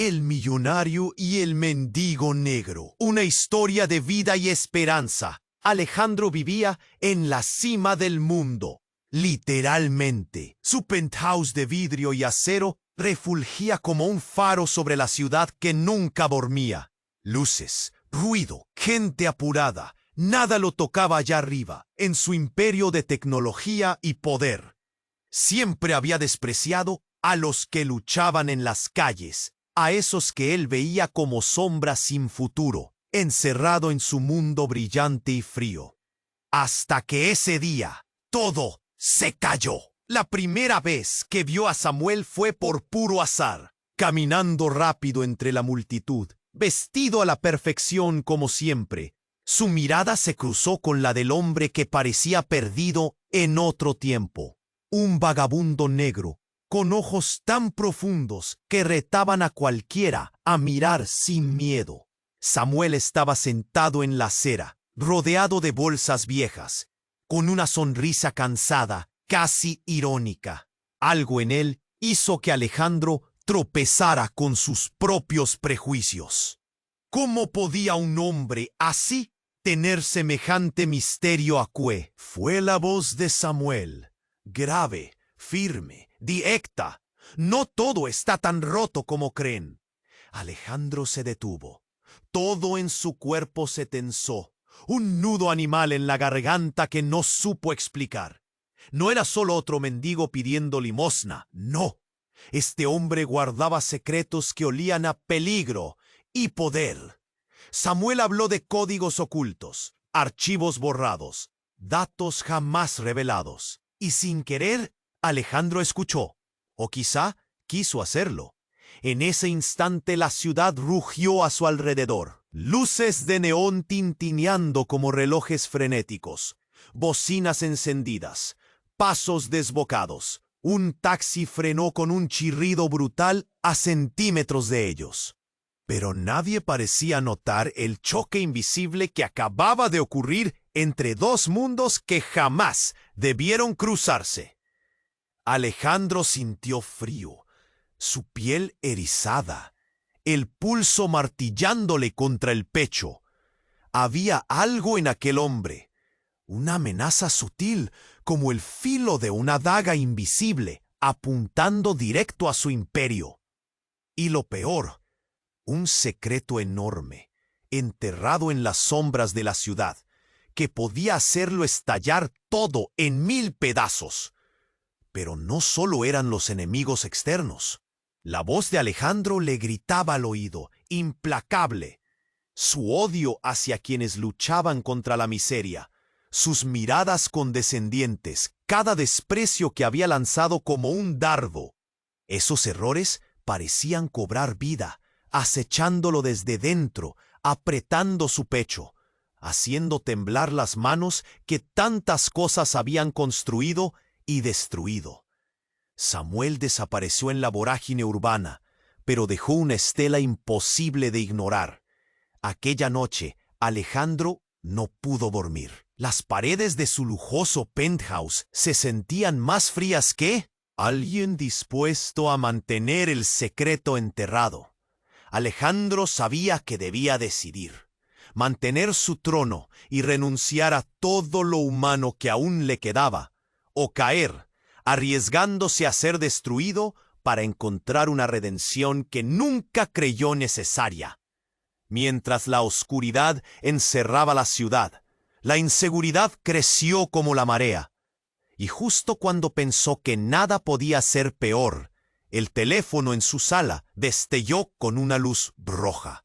El millonario y el mendigo negro. Una historia de vida y esperanza. Alejandro vivía en la cima del mundo. Literalmente. Su penthouse de vidrio y acero refulgía como un faro sobre la ciudad que nunca dormía. Luces, ruido, gente apurada. Nada lo tocaba allá arriba, en su imperio de tecnología y poder. Siempre había despreciado a los que luchaban en las calles, a esos que él veía como sombras sin futuro, encerrado en su mundo brillante y frío. Hasta que ese día, todo se cayó. La primera vez que vio a Samuel fue por puro azar, caminando rápido entre la multitud, vestido a la perfección como siempre. Su mirada se cruzó con la del hombre que parecía perdido en otro tiempo. Un vagabundo negro, con ojos tan profundos que retaban a cualquiera a mirar sin miedo. Samuel estaba sentado en la acera, rodeado de bolsas viejas, con una sonrisa cansada, casi irónica. Algo en él hizo que Alejandro tropezara con sus propios prejuicios. ¿Cómo podía un hombre así tener semejante misterio aqué? Fue la voz de Samuel, grave, firme, directa. No todo está tan roto como creen. Alejandro se detuvo. Todo en su cuerpo se tensó. Un nudo animal en la garganta que no supo explicar. No era solo otro mendigo pidiendo limosna, no. Este hombre guardaba secretos que olían a peligro y poder. Samuel habló de códigos ocultos, archivos borrados, datos jamás revelados. Y sin querer, Alejandro escuchó, o quizá quiso hacerlo. En ese instante la ciudad rugió a su alrededor. Luces de neón tintineando como relojes frenéticos, bocinas encendidas, pasos desbocados. Un taxi frenó con un chirrido brutal a centímetros de ellos. Pero nadie parecía notar el choque invisible que acababa de ocurrir entre dos mundos que jamás debieron cruzarse. Alejandro sintió frío, su piel erizada, el pulso martillándole contra el pecho. Había algo en aquel hombre, una amenaza sutil, como el filo de una daga invisible, apuntando directo a su imperio. Y lo peor, un secreto enorme, enterrado en las sombras de la ciudad, que podía hacerlo estallar todo en 1000 pedazos. Pero no solo eran los enemigos externos. La voz de Alejandro le gritaba al oído, implacable. Su odio hacia quienes luchaban contra la miseria, sus miradas condescendientes, cada desprecio que había lanzado como un dardo. Esos errores parecían cobrar vida, acechándolo desde dentro, apretando su pecho, haciendo temblar las manos que tantas cosas habían construido y destruido. Samuel desapareció en la vorágine urbana, pero dejó una estela imposible de ignorar. Aquella noche, Alejandro no pudo dormir. Las paredes de su lujoso penthouse se sentían más frías que alguien dispuesto a mantener el secreto enterrado. Alejandro sabía que debía decidir, mantener su trono y renunciar a todo lo humano que aún le quedaba, o caer, arriesgándose a ser destruido para encontrar una redención que nunca creyó necesaria. Mientras la oscuridad encerraba la ciudad, la inseguridad creció como la marea. Y justo cuando pensó que nada podía ser peor, el teléfono en su sala destelló con una luz roja.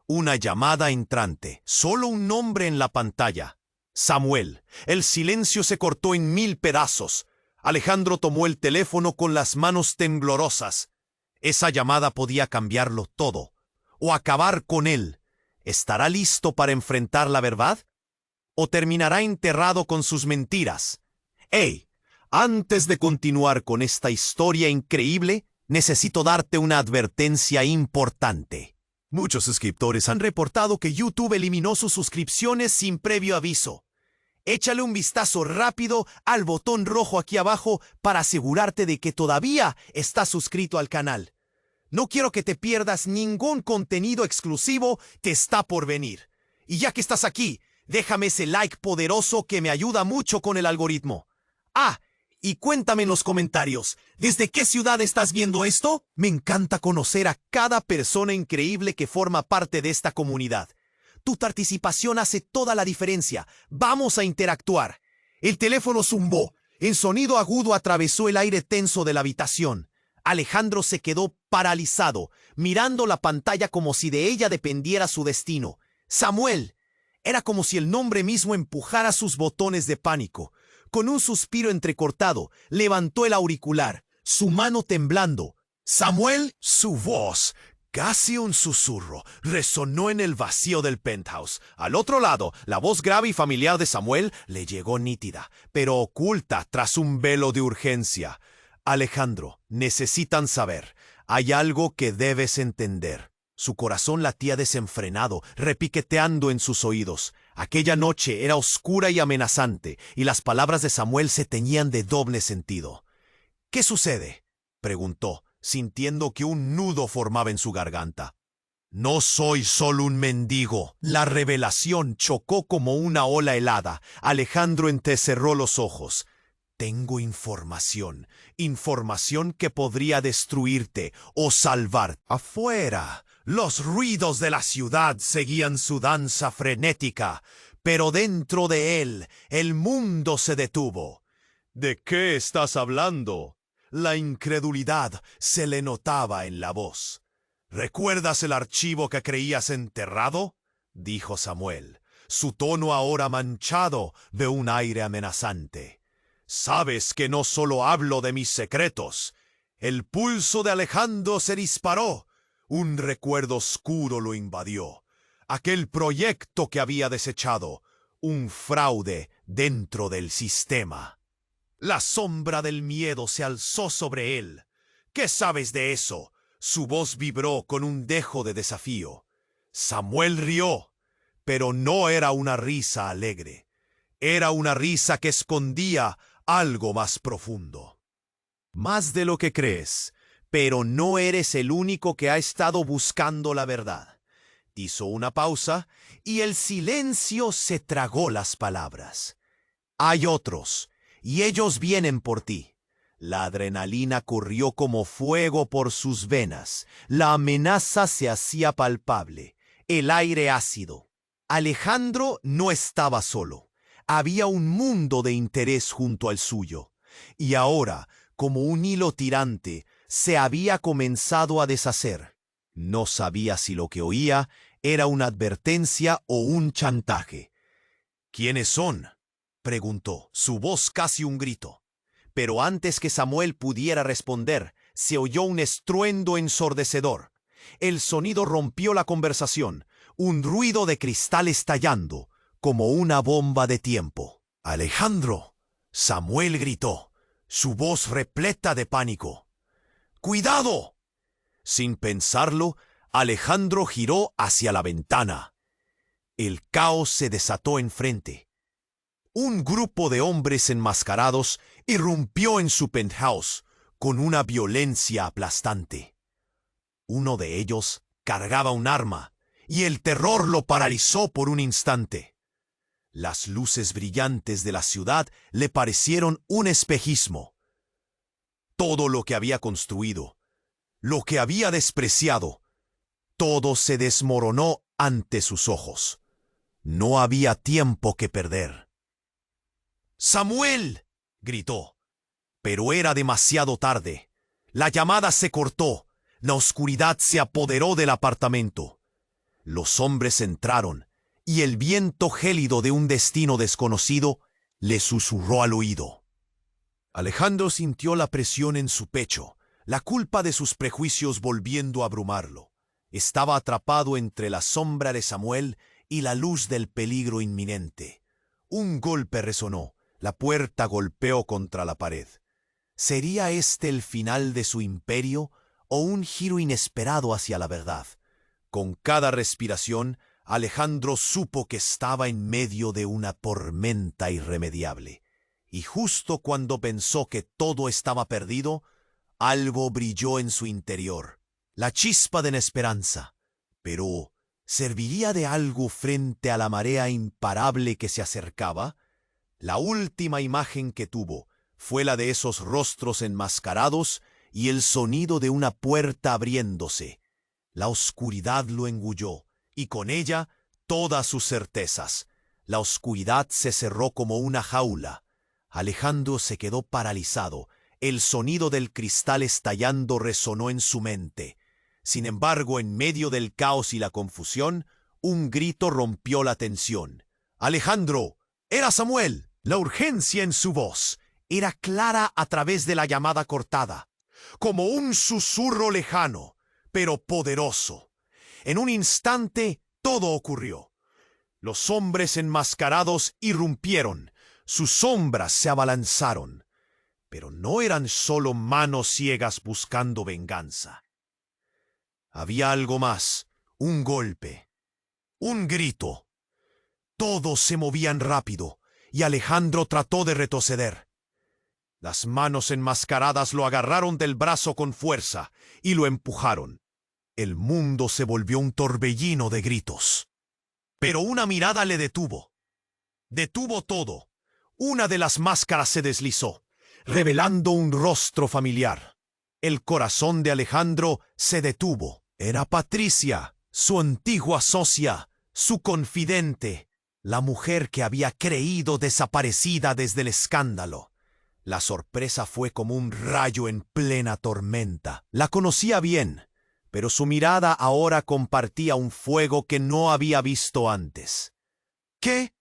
Una llamada entrante, solo un nombre en la pantalla. Samuel. El silencio se cortó en 1000 pedazos. Alejandro tomó el teléfono con las manos temblorosas. Esa llamada podía cambiarlo todo, o acabar con él. ¿Estará listo para enfrentar la verdad? ¿O terminará enterrado con sus mentiras? ¡Hey! Antes de continuar con esta historia increíble, necesito darte una advertencia importante. Muchos suscriptores han reportado que YouTube eliminó sus suscripciones sin previo aviso. Échale un vistazo rápido al botón rojo aquí abajo para asegurarte de que todavía estás suscrito al canal. No quiero que te pierdas ningún contenido exclusivo que está por venir. Y ya que estás aquí, déjame ese like poderoso que me ayuda mucho con el algoritmo. Ah, y cuéntame en los comentarios, ¿desde qué ciudad estás viendo esto? Me encanta conocer a cada persona increíble que forma parte de esta comunidad. Tu participación hace toda la diferencia. Vamos a interactuar. El teléfono zumbó. El sonido agudo atravesó el aire tenso de la habitación. Alejandro se quedó paralizado, mirando la pantalla como si de ella dependiera su destino. ¡Samuel! Era como si el nombre mismo empujara sus botones de pánico. Con un suspiro entrecortado, levantó el auricular, su mano temblando. ¡Samuel! Su voz, casi un susurro, resonó en el vacío del penthouse. Al otro lado, la voz grave y familiar de Samuel le llegó nítida, pero oculta tras un velo de urgencia. Alejandro, necesitan saber. Hay algo que debes entender. Su corazón latía desenfrenado, repiqueteando en sus oídos. Aquella noche era oscura y amenazante, y las palabras de Samuel se teñían de doble sentido. ¿Qué sucede?, preguntó, sintiendo que un nudo formaba en su garganta. No soy solo un mendigo. La revelación chocó como una ola helada. Alejandro entrecerró los ojos. Tengo información que podría destruirte o salvar. Afuera, los ruidos de la ciudad seguían su danza frenética, pero dentro de él, el mundo se detuvo. ¿De qué estás hablando? La incredulidad se le notaba en la voz. ¿Recuerdas el archivo que creías enterrado?, dijo Samuel, su tono ahora manchado de un aire amenazante. Sabes que no solo hablo de mis secretos. El pulso de Alejandro se disparó. Un recuerdo oscuro lo invadió. Aquel proyecto que había desechado. Un fraude dentro del sistema. La sombra del miedo se alzó sobre él. ¿Qué sabes de eso? Su voz vibró con un dejo de desafío. Samuel rió, pero no era una risa alegre. Era una risa que escondía algo más profundo. Más de lo que crees, pero no eres el único que ha estado buscando la verdad. Hizo una pausa y el silencio se tragó las palabras. Hay otros, y ellos vienen por ti. La adrenalina corrió como fuego por sus venas. La amenaza se hacía palpable. El aire ácido. Alejandro no estaba solo. Había un mundo de interés junto al suyo. Y ahora, como un hilo tirante, se había comenzado a deshacer. No sabía si lo que oía era una advertencia o un chantaje. ¿Quiénes son?, preguntó, su voz casi un grito. Pero antes que Samuel pudiera responder, se oyó un estruendo ensordecedor. El sonido rompió la conversación, un ruido de cristal estallando, como una bomba de tiempo. ¡Alejandro!, Samuel gritó, su voz repleta de pánico. ¡Cuidado! Sin pensarlo, Alejandro giró hacia la ventana. El caos se desató enfrente. Un grupo de hombres enmascarados irrumpió en su penthouse con una violencia aplastante. Uno de ellos cargaba un arma, y el terror lo paralizó por un instante. Las luces brillantes de la ciudad le parecieron un espejismo. Todo lo que había construido, lo que había despreciado, todo se desmoronó ante sus ojos. No había tiempo que perder. ¡Samuel!, gritó. Pero era demasiado tarde. La llamada se cortó. La oscuridad se apoderó del apartamento. Los hombres entraron, y el viento gélido de un destino desconocido le susurró al oído. Alejandro sintió la presión en su pecho, la culpa de sus prejuicios volviendo a abrumarlo. Estaba atrapado entre la sombra de Samuel y la luz del peligro inminente. Un golpe resonó, la puerta golpeó contra la pared. ¿Sería este el final de su imperio o un giro inesperado hacia la verdad? Con cada respiración, Alejandro supo que estaba en medio de una tormenta irremediable. Y justo cuando pensó que todo estaba perdido, algo brilló en su interior. la chispa de la esperanza. Pero, ¿serviría de algo frente a la marea imparable que se acercaba? La última imagen que tuvo fue la de esos rostros enmascarados y el sonido de una puerta abriéndose. La oscuridad lo engulló, y con ella todas sus certezas. La oscuridad se cerró como una jaula. Alejandro se quedó paralizado. El sonido del cristal estallando resonó en su mente. Sin embargo, en medio del caos y la confusión, un grito rompió la tensión. ¡Alejandro! ¡Era Samuel! La urgencia en su voz era clara a través de la llamada cortada, como un susurro lejano, pero poderoso. En un instante, todo ocurrió. Los hombres enmascarados irrumpieron, sus sombras se abalanzaron. Pero no eran solo manos ciegas buscando venganza. Había algo más, un golpe, un grito. Todos se movían rápido, y Alejandro trató de retroceder. Las manos enmascaradas lo agarraron del brazo con fuerza y lo empujaron. El mundo se volvió un torbellino de gritos. Pero una mirada le detuvo. Detuvo todo. Una de las máscaras se deslizó, revelando un rostro familiar. El corazón de Alejandro se detuvo. Era Patricia, su antigua socia, su confidente, la mujer que había creído desaparecida desde el escándalo. La sorpresa fue como un rayo en plena tormenta. La conocía bien, pero su mirada ahora compartía un fuego que no había visto antes. ¿Qué?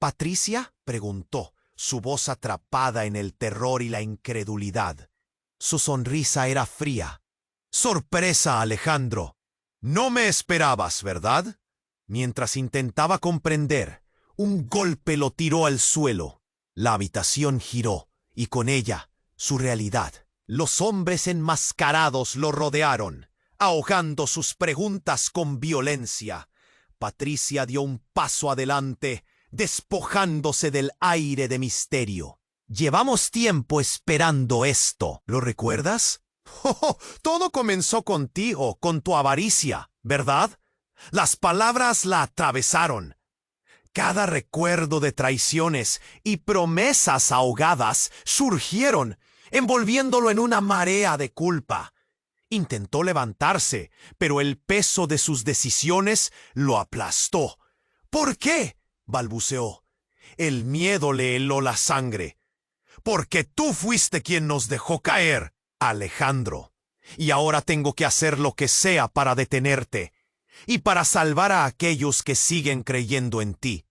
¿Patricia?, preguntó, su voz atrapada en el terror y la incredulidad. Su sonrisa era fría. ¡Sorpresa, Alejandro! No me esperabas, ¿verdad? Mientras intentaba comprender, un golpe lo tiró al suelo. La habitación giró, y con ella, su realidad. Los hombres enmascarados lo rodearon, ahogando sus preguntas con violencia. Patricia dio un paso adelante, despojándose del aire de misterio. Llevamos tiempo esperando esto, ¿lo recuerdas? Oh, todo comenzó contigo, con tu avaricia, ¿verdad? Las palabras la atravesaron. Cada recuerdo de traiciones y promesas ahogadas surgieron, envolviéndolo en una marea de culpa. Intentó levantarse, pero el peso de sus decisiones lo aplastó. ¿Por qué?, balbuceó. El miedo le heló la sangre. Porque tú fuiste quien nos dejó caer, Alejandro. Y ahora tengo que hacer lo que sea para detenerte y para salvar a aquellos que siguen creyendo en ti.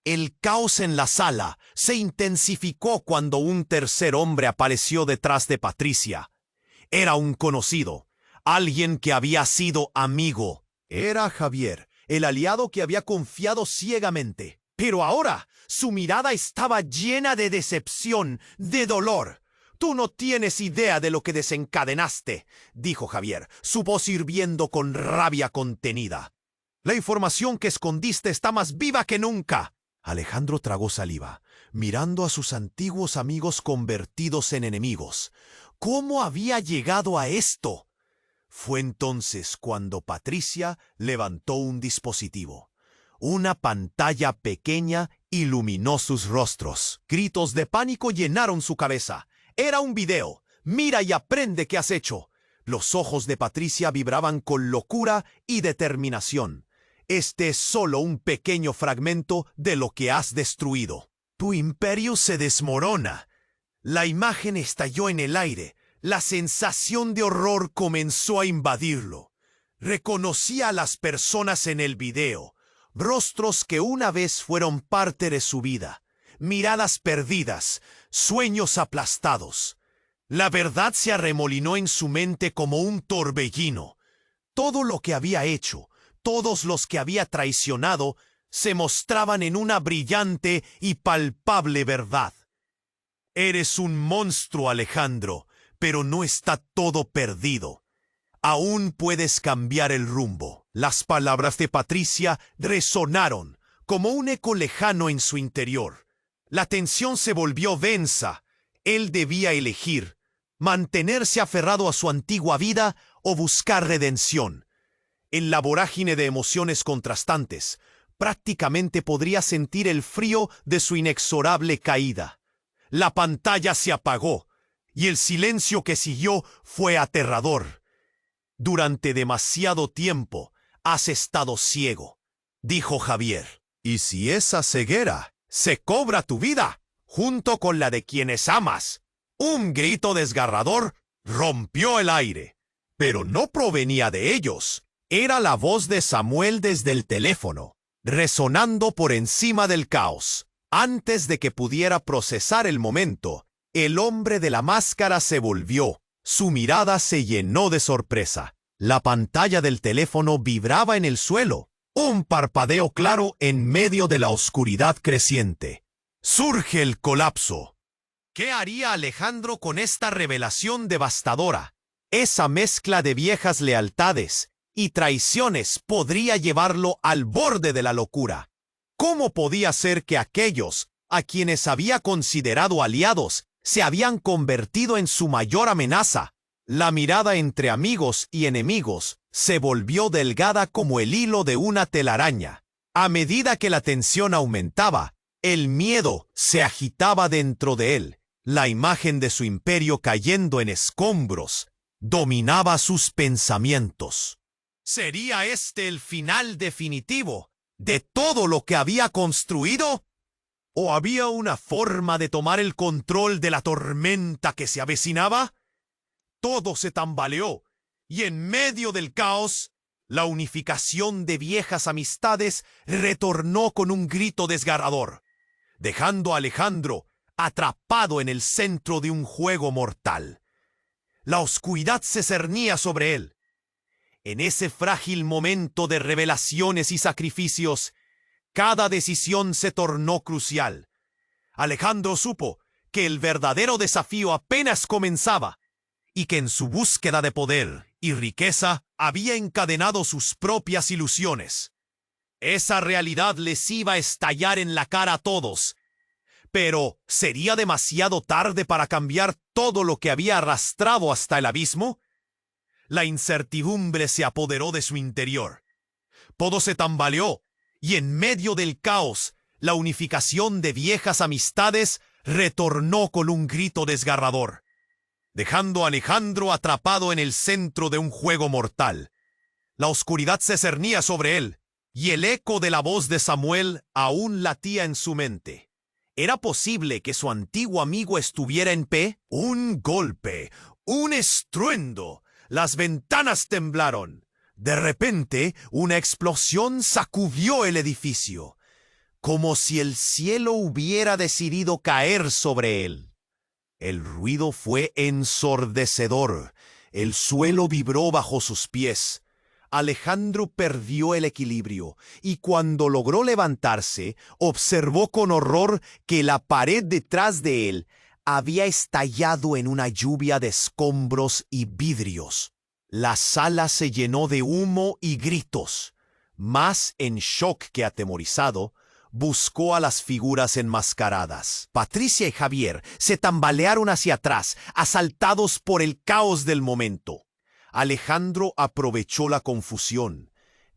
El caos en la sala se intensificó cuando un tercer hombre apareció detrás de Patricia. Era un conocido, alguien que había sido amigo. Era Javier, el aliado que había confiado ciegamente. Pero ahora su mirada estaba llena de decepción, de dolor. «Tú no tienes idea de lo que desencadenaste», dijo Javier, su voz hirviendo con rabia contenida. «La información que escondiste está más viva que nunca». Alejandro tragó saliva, mirando a sus antiguos amigos convertidos en enemigos. ¿Cómo había llegado a esto? Fue entonces cuando Patricia levantó un dispositivo. Una pantalla pequeña iluminó sus rostros. Gritos de pánico llenaron su cabeza. Era un video. «Mira y aprende qué has hecho». Los ojos de Patricia vibraban con locura y determinación. «Este es solo un pequeño fragmento de lo que has destruido. Tu imperio se desmorona». La imagen estalló en el aire. La sensación de horror comenzó a invadirlo. Reconocía a las personas en el video. Rostros que una vez fueron parte de su vida. Miradas perdidas, sueños aplastados. La verdad se arremolinó en su mente como un torbellino. Todo lo que había hecho, todos los que había traicionado, se mostraban en una brillante y palpable verdad. «Eres un monstruo, Alejandro, pero no está todo perdido. Aún puedes cambiar el rumbo». Las palabras de Patricia resonaron como un eco lejano en su interior. La tensión se volvió densa. Él debía elegir: mantenerse aferrado a su antigua vida o buscar redención. En la vorágine de emociones contrastantes, prácticamente podría sentir el frío de su inexorable caída. La pantalla se apagó, y el silencio que siguió fue aterrador. «Durante demasiado tiempo has estado ciego», dijo Javier. «Y si esa ceguera se cobra tu vida, junto con la de quienes amas». Un grito desgarrador rompió el aire, pero no provenía de ellos. Era la voz de Samuel desde el teléfono, resonando por encima del caos. Antes de que pudiera procesar el momento, el hombre de la máscara se volvió. Su mirada se llenó de sorpresa. La pantalla del teléfono vibraba en el suelo, un parpadeo claro en medio de la oscuridad creciente. Surge el colapso. ¿Qué haría Alejandro con esta revelación devastadora? Esa mezcla de viejas lealtades y traiciones podría llevarlo al borde de la locura. ¿Cómo podía ser que aquellos a quienes había considerado aliados se habían convertido en su mayor amenaza? La mirada entre amigos y enemigos se volvió delgada como el hilo de una telaraña. A medida que la tensión aumentaba, el miedo se agitaba dentro de él. La imagen de su imperio cayendo en escombros dominaba sus pensamientos. ¿Sería este el final definitivo de todo lo que había construido? ¿O había una forma de tomar el control de la tormenta que se avecinaba? Todo se tambaleó, y en medio del caos, la unificación de viejas amistades retornó con un grito desgarrador, dejando a Alejandro atrapado en el centro de un juego mortal. La oscuridad se cernía sobre él. En ese frágil momento de revelaciones y sacrificios, cada decisión se tornó crucial. Alejandro supo que el verdadero desafío apenas comenzaba y que en su búsqueda de poder y riqueza había encadenado sus propias ilusiones. Esa realidad les iba a estallar en la cara a todos. Pero, ¿sería demasiado tarde para cambiar todo lo que había arrastrado hasta el abismo? La incertidumbre se apoderó de su interior. Todo se tambaleó, y en medio del caos, la unificación de viejas amistades retornó con un grito desgarrador, dejando a Alejandro atrapado en el centro de un juego mortal. La oscuridad se cernía sobre él, y el eco de la voz de Samuel aún latía en su mente. ¿Era posible que su antiguo amigo estuviera en pie? Un golpe, un estruendo. Las ventanas temblaron. De repente, una explosión sacudió el edificio, como si el cielo hubiera decidido caer sobre él. El ruido fue ensordecedor. El suelo vibró bajo sus pies. Alejandro perdió el equilibrio y cuando logró levantarse, observó con horror que la pared detrás de él había estallado en una lluvia de escombros y vidrios. La sala se llenó de humo y gritos. Más en shock que atemorizado, buscó a las figuras enmascaradas. Patricia y Javier se tambalearon hacia atrás, asaltados por el caos del momento. Alejandro aprovechó la confusión.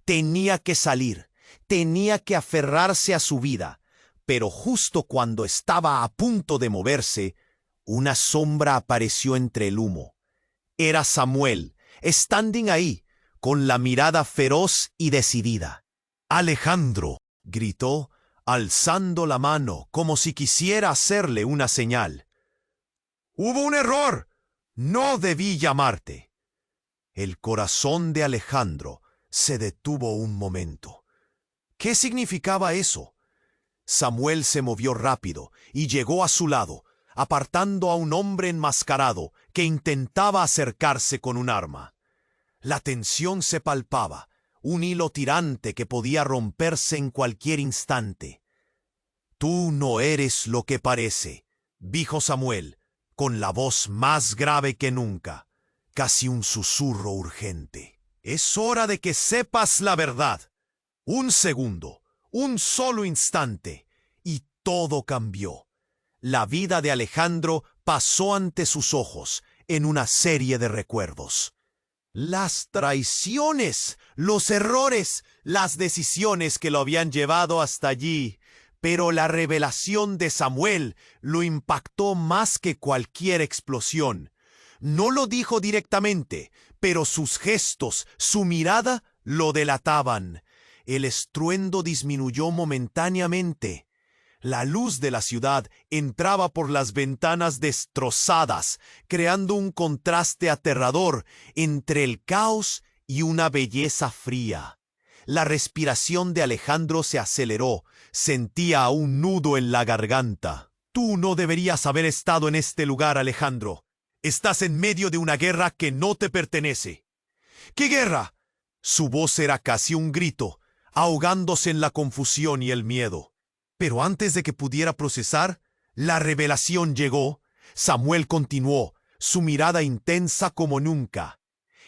Tenía que salir, tenía que aferrarse a su vida, pero justo cuando estaba a punto de moverse, una sombra apareció entre el humo. Era Samuel, standing ahí, con la mirada feroz y decidida. «Alejandro», gritó, alzando la mano como si quisiera hacerle una señal. «Hubo un error. No debí llamarte». El corazón de Alejandro se detuvo un momento. ¿Qué significaba eso? Samuel se movió rápido y llegó a su lado, apartando a un hombre enmascarado que intentaba acercarse con un arma. La tensión se palpaba, un hilo tirante que podía romperse en cualquier instante. «Tú no eres lo que parece», dijo Samuel, con la voz más grave que nunca. Casi un susurro urgente. «Es hora de que sepas la verdad». Un segundo, un solo instante, y todo cambió. La vida de Alejandro pasó ante sus ojos en una serie de recuerdos. Las traiciones, los errores, las decisiones que lo habían llevado hasta allí. Pero la revelación de Samuel lo impactó más que cualquier explosión. No lo dijo directamente, pero sus gestos, su mirada, lo delataban. El estruendo disminuyó momentáneamente. La luz de la ciudad entraba por las ventanas destrozadas, creando un contraste aterrador entre el caos y una belleza fría. La respiración de Alejandro se aceleró. Sentía un nudo en la garganta. Tú no deberías haber estado en este lugar, Alejandro. Estás en medio de una guerra que no te pertenece. ¿Qué guerra? Su voz era casi un grito, ahogándose en la confusión y el miedo. Pero antes de que pudiera procesar, la revelación llegó. Samuel continuó, su mirada intensa como nunca.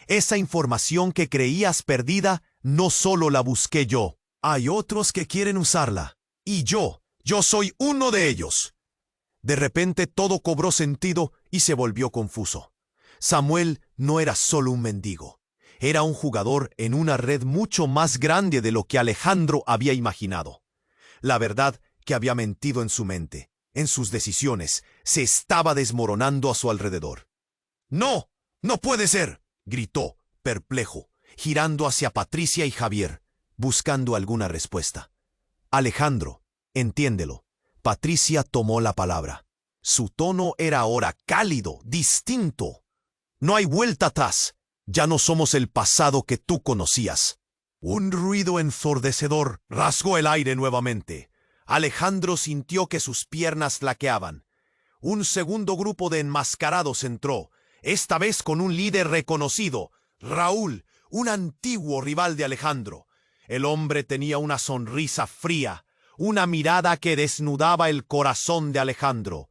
Esa información que creías perdida, no solo la busqué yo. Hay otros que quieren usarla. Y yo soy uno de ellos. De repente todo cobró sentido y se volvió confuso. Samuel no era solo un mendigo. Era un jugador en una red mucho más grande de lo que Alejandro había imaginado. La verdad que había mentido en su mente, en sus decisiones, se estaba desmoronando a su alrededor. ¡No! ¡No puede ser!, gritó, perplejo, girando hacia Patricia y Javier, buscando alguna respuesta. Alejandro, entiéndelo. Patricia tomó la palabra. Su tono era ahora cálido, distinto. No hay vuelta atrás. Ya no somos el pasado que tú conocías. Un ruido ensordecedor rasgó el aire nuevamente. Alejandro sintió que sus piernas flaqueaban. Un segundo grupo de enmascarados entró, esta vez con un líder reconocido, Raúl, un antiguo rival de Alejandro. El hombre tenía una sonrisa fría, una mirada que desnudaba el corazón de Alejandro.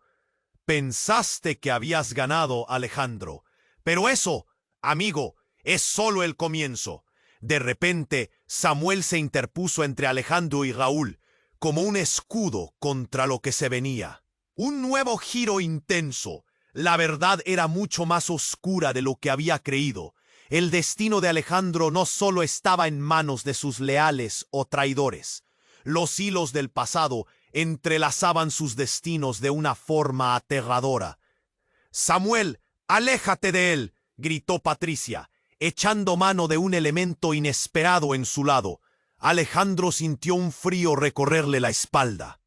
Pensaste que habías ganado, Alejandro, pero eso, amigo, es solo el comienzo. De repente, Samuel se interpuso entre Alejandro y Raúl, como un escudo contra lo que se venía. Un nuevo giro intenso. La verdad era mucho más oscura de lo que había creído. El destino de Alejandro no solo estaba en manos de sus leales o traidores. Los hilos del pasado entrelazaban sus destinos de una forma aterradora. «Samuel, aléjate de él», gritó Patricia, echando mano de un elemento inesperado en su lado. Alejandro sintió un frío recorrerle la espalda.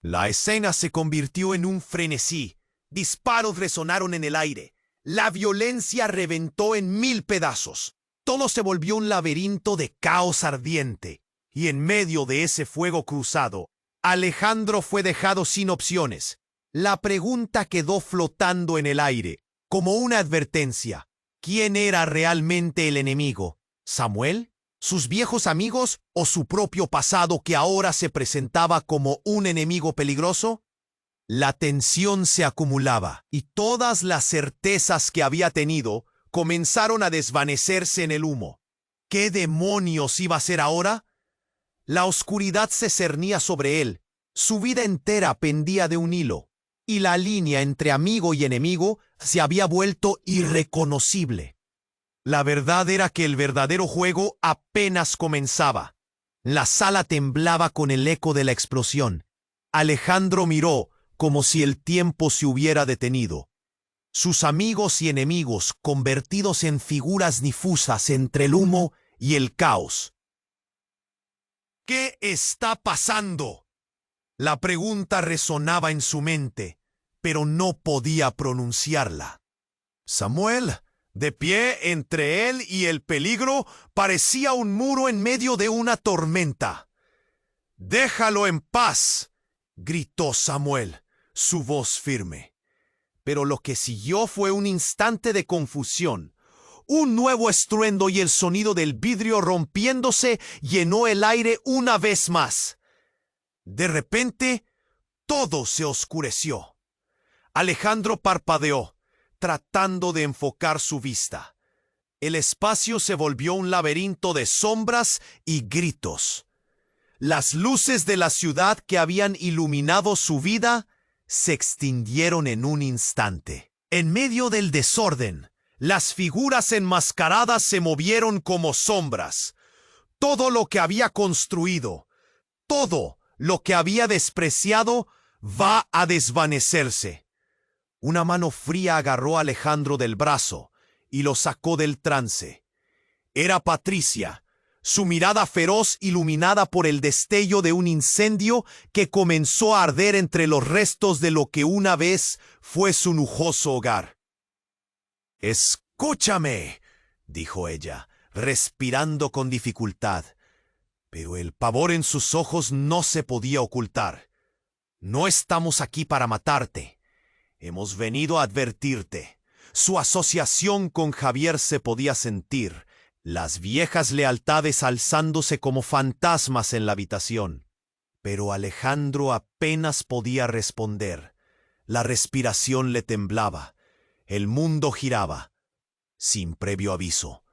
La escena se convirtió en un frenesí. Disparos resonaron en el aire. La violencia reventó en 1000 pedazos. Todo se volvió un laberinto de caos ardiente. Y en medio de ese fuego cruzado, Alejandro fue dejado sin opciones. La pregunta quedó flotando en el aire, como una advertencia. ¿Quién era realmente el enemigo? ¿Samuel? ¿Sus viejos amigos o su propio pasado que ahora se presentaba como un enemigo peligroso? La tensión se acumulaba y todas las certezas que había tenido comenzaron a desvanecerse en el humo. ¿Qué demonios iba a ser ahora? La oscuridad se cernía sobre él. Su vida entera pendía de un hilo, y la línea entre amigo y enemigo se había vuelto irreconocible. La verdad era que el verdadero juego apenas comenzaba. La sala temblaba con el eco de la explosión. Alejandro miró como si el tiempo se hubiera detenido. Sus amigos y enemigos convertidos en figuras difusas entre el humo y el caos. ¿Qué está pasando? La pregunta resonaba en su mente, pero no podía pronunciarla. Samuel, de pie entre él y el peligro, parecía un muro en medio de una tormenta. «Déjalo en paz», gritó Samuel, su voz firme. Pero lo que siguió fue un instante de confusión. Un nuevo estruendo y el sonido del vidrio rompiéndose llenó el aire una vez más. De repente, todo se oscureció. Alejandro parpadeó, tratando de enfocar su vista. El espacio se volvió un laberinto de sombras y gritos. Las luces de la ciudad que habían iluminado su vida se extinguieron en un instante. En medio del desorden, Las figuras enmascaradas se movieron como sombras. Todo lo que había construido, todo lo que había despreciado, va a desvanecerse. Una mano fría agarró a Alejandro del brazo y lo sacó del trance. Era Patricia, su mirada feroz iluminada por el destello de un incendio que comenzó a arder entre los restos de lo que una vez fue su lujoso hogar. «Escúchame», dijo ella, respirando con dificultad, pero el pavor en sus ojos no se podía ocultar. «No estamos aquí para matarte. Hemos venido a advertirte». Su asociación con Javier se podía sentir, las viejas lealtades alzándose como fantasmas en la habitación. Pero Alejandro apenas podía responder. La respiración le temblaba. El mundo giraba. Sin previo aviso,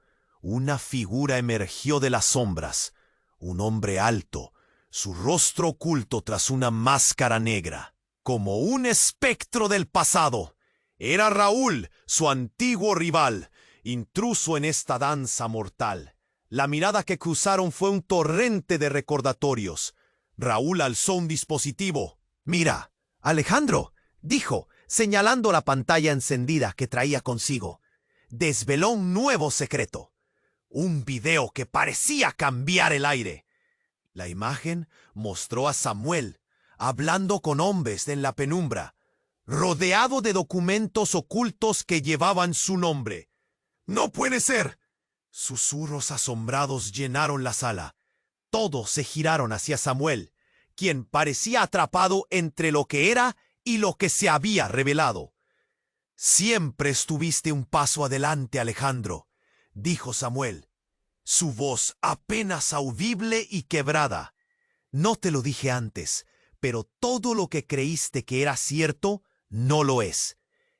una figura emergió de las sombras. Un hombre alto, su rostro oculto tras una máscara negra. Como un espectro del pasado. Era Raúl, su antiguo rival, intruso en esta danza mortal. La mirada que cruzaron fue un torrente de recordatorios. Raúl alzó un dispositivo. «Mira, Alejandro», dijo, señalando la pantalla encendida que traía consigo. Desveló un nuevo secreto. Un video que parecía cambiar el aire. La imagen mostró a Samuel hablando con hombres en la penumbra, rodeado de documentos ocultos que llevaban su nombre. «¡No puede ser!». Susurros asombrados llenaron la sala. Todos se giraron hacia Samuel, quien parecía atrapado entre lo que era y lo que se había revelado. «Siempre estuviste un paso adelante, Alejandro», dijo Samuel, su voz apenas audible y quebrada. «No te lo dije antes, pero todo lo que creíste que era cierto, no lo es».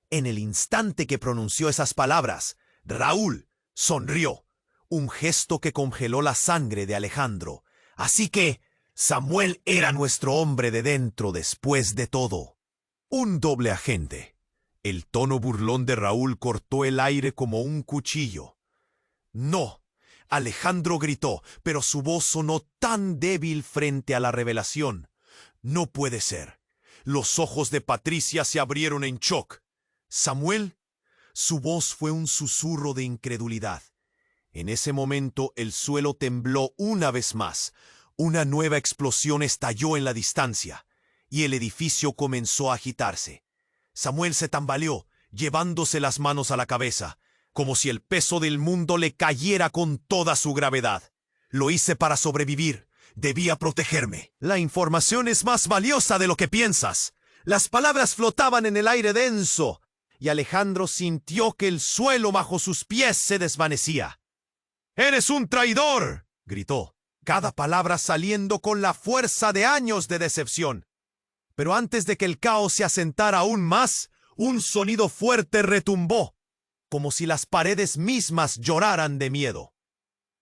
En el instante que pronunció esas palabras, Raúl sonrió, un gesto que congeló la sangre de Alejandro. Así que Samuel era nuestro hombre de dentro después de todo. Un doble agente. El tono burlón de Raúl cortó el aire como un cuchillo. «No», Alejandro gritó, pero su voz sonó tan débil frente a la revelación. «No puede ser». Los ojos de Patricia se abrieron en shock. «¿Samuel?». Su voz fue un susurro de incredulidad. En ese momento el suelo tembló una vez más. Una nueva explosión estalló en la distancia, y el edificio comenzó a agitarse. Samuel se tambaleó, llevándose las manos a la cabeza, como si el peso del mundo le cayera con toda su gravedad. «Lo hice para sobrevivir. Debía protegerme. La información es más valiosa de lo que piensas». Las palabras flotaban en el aire denso, y Alejandro sintió que el suelo bajo sus pies se desvanecía. «¡Eres un traidor!», gritó, cada palabra saliendo con la fuerza de años de decepción. Pero antes de que el caos se asentara aún más, un sonido fuerte retumbó, como si las paredes mismas lloraran de miedo.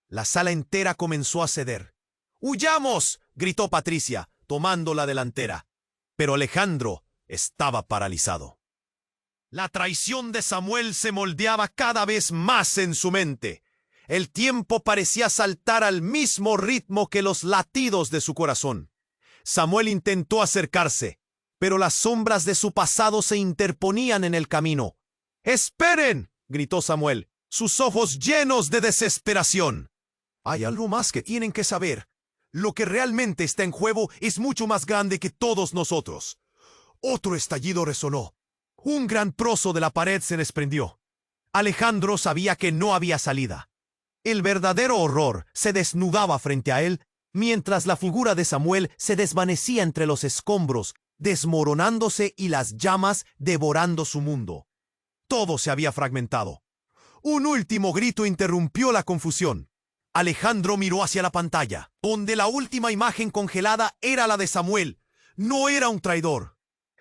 La sala entera comenzó a ceder. «¡Huyamos!», gritó Patricia, tomando la delantera. Pero Alejandro estaba paralizado. La traición de Samuel se moldeaba cada vez más en su mente. El tiempo parecía saltar al mismo ritmo que los latidos de su corazón. Samuel intentó acercarse, pero las sombras de su pasado se interponían en el camino. «¡Esperen!», gritó Samuel, sus ojos llenos de desesperación. «Hay algo más que tienen que saber. Lo que realmente está en juego es mucho más grande que todos nosotros». Otro estallido resonó. Un gran trozo de la pared se desprendió. Alejandro sabía que no había salida. El verdadero horror se desnudaba frente a él, mientras la figura de Samuel se desvanecía entre los escombros, desmoronándose y las llamas devorando su mundo. Todo se había fragmentado. Un último grito interrumpió la confusión. Alejandro miró hacia la pantalla, donde la última imagen congelada era la de Samuel. No era un traidor.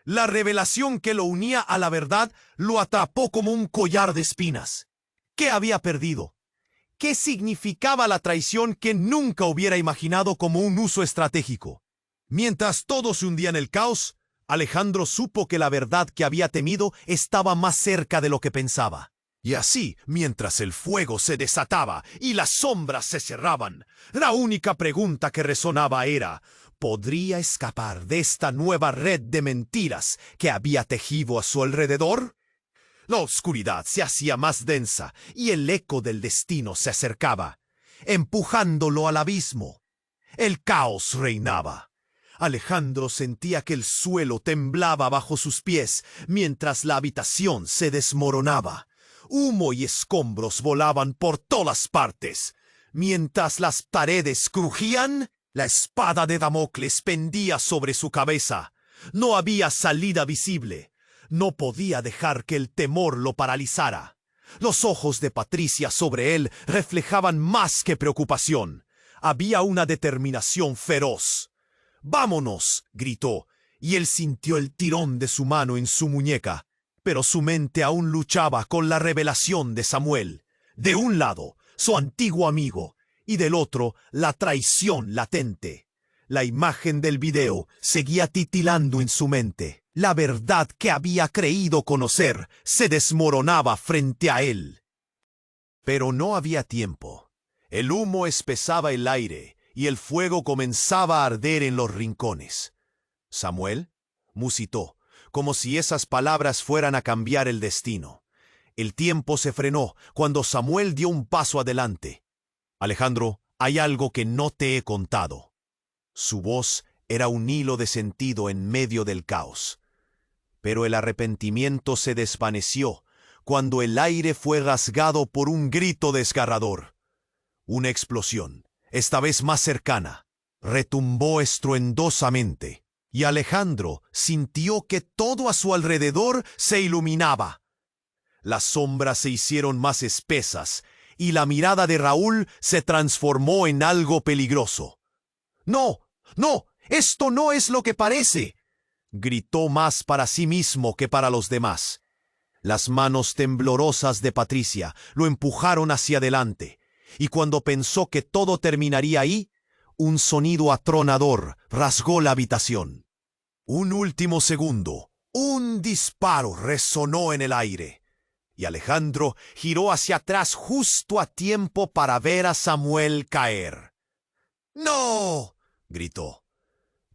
La revelación que lo unía a la verdad lo atrapó como un collar de espinas. ¿Qué había perdido? ¿Qué significaba la traición que nunca hubiera imaginado como un uso estratégico? Mientras todo se hundía en el caos, Alejandro supo que la verdad que había temido estaba más cerca de lo que pensaba. Y así, mientras el fuego se desataba y las sombras se cerraban, la única pregunta que resonaba era: ¿podría escapar de esta nueva red de mentiras que había tejido a su alrededor? La oscuridad se hacía más densa y el eco del destino se acercaba, empujándolo al abismo. El caos reinaba. Alejandro sentía que el suelo temblaba bajo sus pies mientras la habitación se desmoronaba. Humo y escombros volaban por todas partes. Mientras las paredes crujían, la espada de Damocles pendía sobre su cabeza. No había salida visible. No podía dejar que el temor lo paralizara. Los ojos de Patricia sobre él reflejaban más que preocupación. Había una determinación feroz. «¡Vámonos!», gritó, y él sintió el tirón de su mano en su muñeca. Pero su mente aún luchaba con la revelación de Samuel. De un lado, su antiguo amigo, y del otro, la traición latente. La imagen del video seguía titilando en su mente. La verdad que había creído conocer se desmoronaba frente a él. Pero no había tiempo. El humo espesaba el aire y el fuego comenzaba a arder en los rincones. «Samuel», musitó, como si esas palabras fueran a cambiar el destino. El tiempo se frenó cuando Samuel dio un paso adelante. «Alejandro, hay algo que no te he contado». Su voz era un hilo de sentido en medio del caos. Pero el arrepentimiento se desvaneció cuando el aire fue rasgado por un grito desgarrador. Una explosión, esta vez más cercana, retumbó estruendosamente, y Alejandro sintió que todo a su alrededor se iluminaba. Las sombras se hicieron más espesas, y la mirada de Raúl se transformó en algo peligroso. «¡No! ¡No! ¡Esto no es lo que parece!», gritó más para sí mismo que para los demás. Las manos temblorosas de Patricia lo empujaron hacia adelante, y cuando pensó que todo terminaría ahí, un sonido atronador rasgó la habitación. Un último segundo, un disparo resonó en el aire, y Alejandro giró hacia atrás justo a tiempo para ver a Samuel caer. «¡No!», gritó,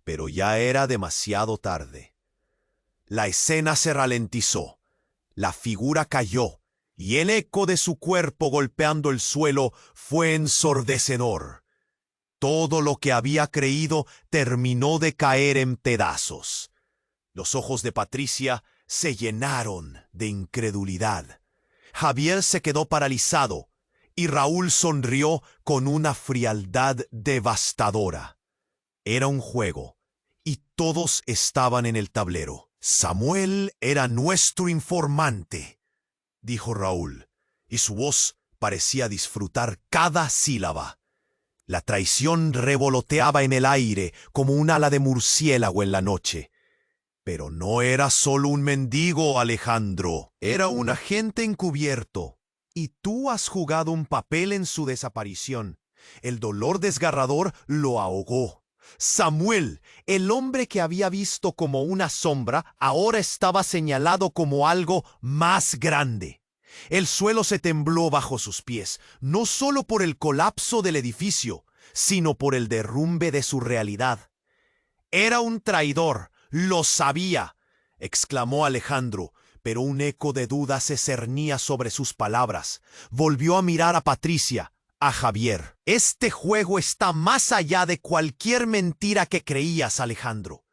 pero ya era demasiado tarde. La escena se ralentizó, la figura cayó, y el eco de su cuerpo golpeando el suelo fue ensordecedor. Todo lo que había creído terminó de caer en pedazos. Los ojos de Patricia se llenaron de incredulidad. Javier se quedó paralizado, y Raúl sonrió con una frialdad devastadora. Era un juego, y todos estaban en el tablero. «Samuel era nuestro informante», dijo Raúl, y su voz parecía disfrutar cada sílaba. La traición revoloteaba en el aire como un ala de murciélago en la noche. Pero no era solo un mendigo, Alejandro. Era un agente encubierto. Y tú has jugado un papel en su desaparición. El dolor desgarrador lo ahogó. Samuel, el hombre que había visto como una sombra, ahora estaba señalado como algo más grande. El suelo se tembló bajo sus pies, no solo por el colapso del edificio, sino por el derrumbe de su realidad. «Era un traidor, lo sabía», exclamó Alejandro, pero un eco de duda se cernía sobre sus palabras. Volvió a mirar a Patricia, a Javier. «Este juego está más allá de cualquier mentira que creías, Alejandro.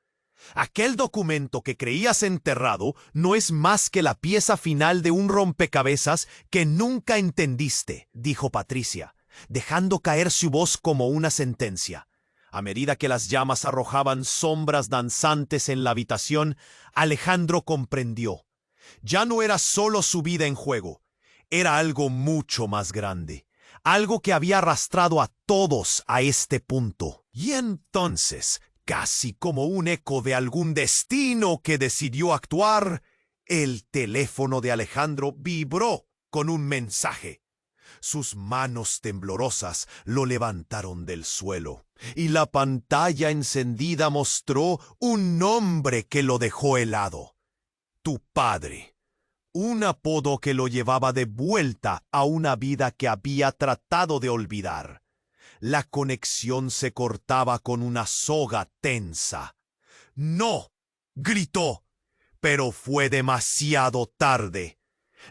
Aquel documento que creías enterrado no es más que la pieza final de un rompecabezas que nunca entendiste», dijo Patricia, dejando caer su voz como una sentencia. A medida que las llamas arrojaban sombras danzantes en la habitación, Alejandro comprendió. Ya no era solo su vida en juego, era algo mucho más grande. Algo que había arrastrado a todos a este punto. Y entonces, casi como un eco de algún destino que decidió actuar, el teléfono de Alejandro vibró con un mensaje. Sus manos temblorosas lo levantaron del suelo, y la pantalla encendida mostró un nombre que lo dejó helado. «Tu padre», un apodo que lo llevaba de vuelta a una vida que había tratado de olvidar. La conexión se cortaba con una soga tensa. ¡No!, gritó, pero fue demasiado tarde.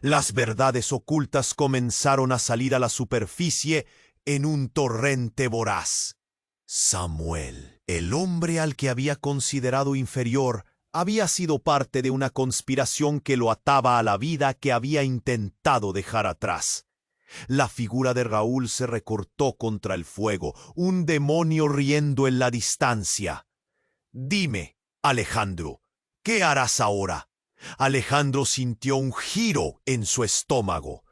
Las verdades ocultas comenzaron a salir a la superficie en un torrente voraz. Samuel, el hombre al que había considerado inferior, había sido parte de una conspiración que lo ataba a la vida que había intentado dejar atrás. La figura de Raúl se recortó contra el fuego, un demonio riendo en la distancia. «Dime, Alejandro, ¿qué harás ahora?» Alejandro sintió un giro en su estómago.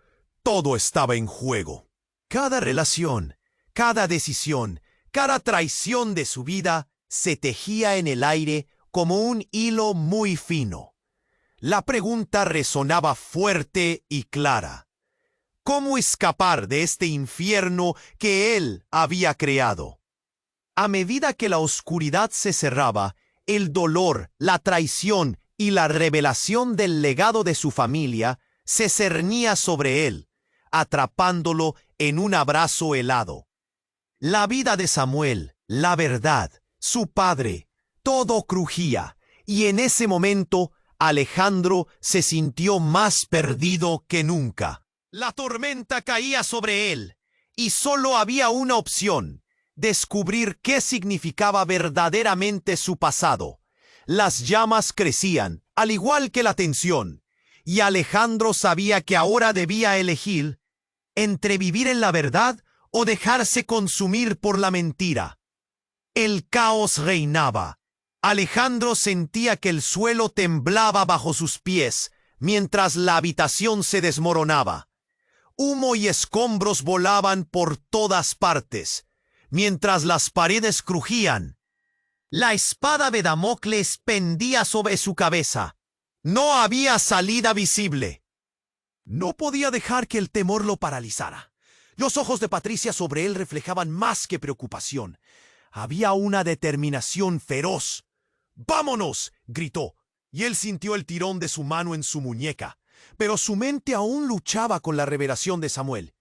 Todo estaba en juego. Cada relación, cada decisión, cada traición de su vida se tejía en el aire como un hilo muy fino. La pregunta resonaba fuerte y clara. ¿Cómo escapar de este infierno que él había creado? A medida que la oscuridad se cerraba, el dolor, la traición y la revelación del legado de su familia se cernía sobre él, atrapándolo en un abrazo helado. La vida de Samuel, la verdad, su padre, todo crujía, y en ese momento Alejandro se sintió más perdido que nunca. La tormenta caía sobre él, y solo había una opción: descubrir qué significaba verdaderamente su pasado. Las llamas crecían, al igual que la tensión, y Alejandro sabía que ahora debía elegir entre vivir en la verdad o dejarse consumir por la mentira. El caos reinaba. Alejandro sentía que el suelo temblaba bajo sus pies, mientras la habitación se desmoronaba. Humo y escombros volaban por todas partes, mientras las paredes crujían. La espada de Damocles pendía sobre su cabeza. No había salida visible. No podía dejar que el temor lo paralizara. Los ojos de Patricia sobre él reflejaban más que preocupación. Había una determinación feroz. «¡Vámonos!», gritó, y él sintió el tirón de su mano en su muñeca. Pero su mente aún luchaba con la revelación de Samuel.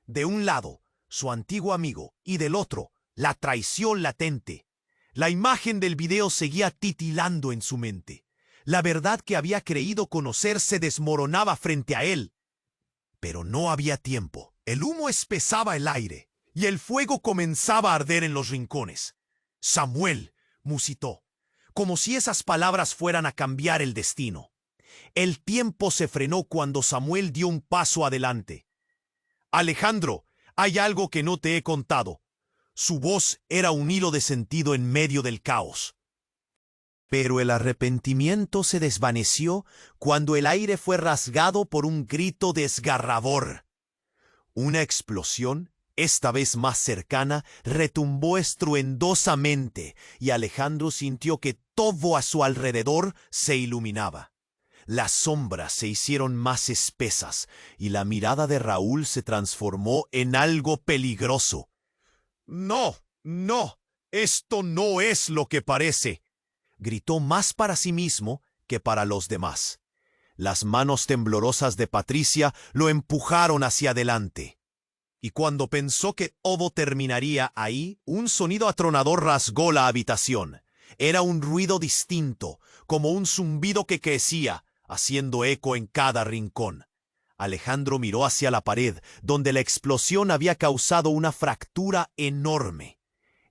De un lado, su antiguo amigo, y del otro, la traición latente. La imagen del video seguía titilando en su mente. La verdad que había creído conocer se desmoronaba frente a él. Pero no había tiempo. El humo espesaba el aire, y el fuego comenzaba a arder en los rincones. «Samuel», musitó, como si esas palabras fueran a cambiar el destino. El tiempo se frenó cuando Samuel dio un paso adelante. «Alejandro, hay algo que no te he contado». Su voz era un hilo de sentido en medio del caos. Pero el arrepentimiento se desvaneció cuando el aire fue rasgado por un grito desgarrador. Una explosión, esta vez más cercana, retumbó estruendosamente, y Alejandro sintió que todo a su alrededor se iluminaba. Las sombras se hicieron más espesas, y la mirada de Raúl se transformó en algo peligroso. «No, no, esto no es lo que parece», gritó más para sí mismo que para los demás. Las manos temblorosas de Patricia lo empujaron hacia adelante. Y cuando pensó que todo terminaría ahí, un sonido atronador rasgó la habitación. Era un ruido distinto, como un zumbido que crecía, haciendo eco en cada rincón. Alejandro miró hacia la pared, donde la explosión había causado una fractura enorme.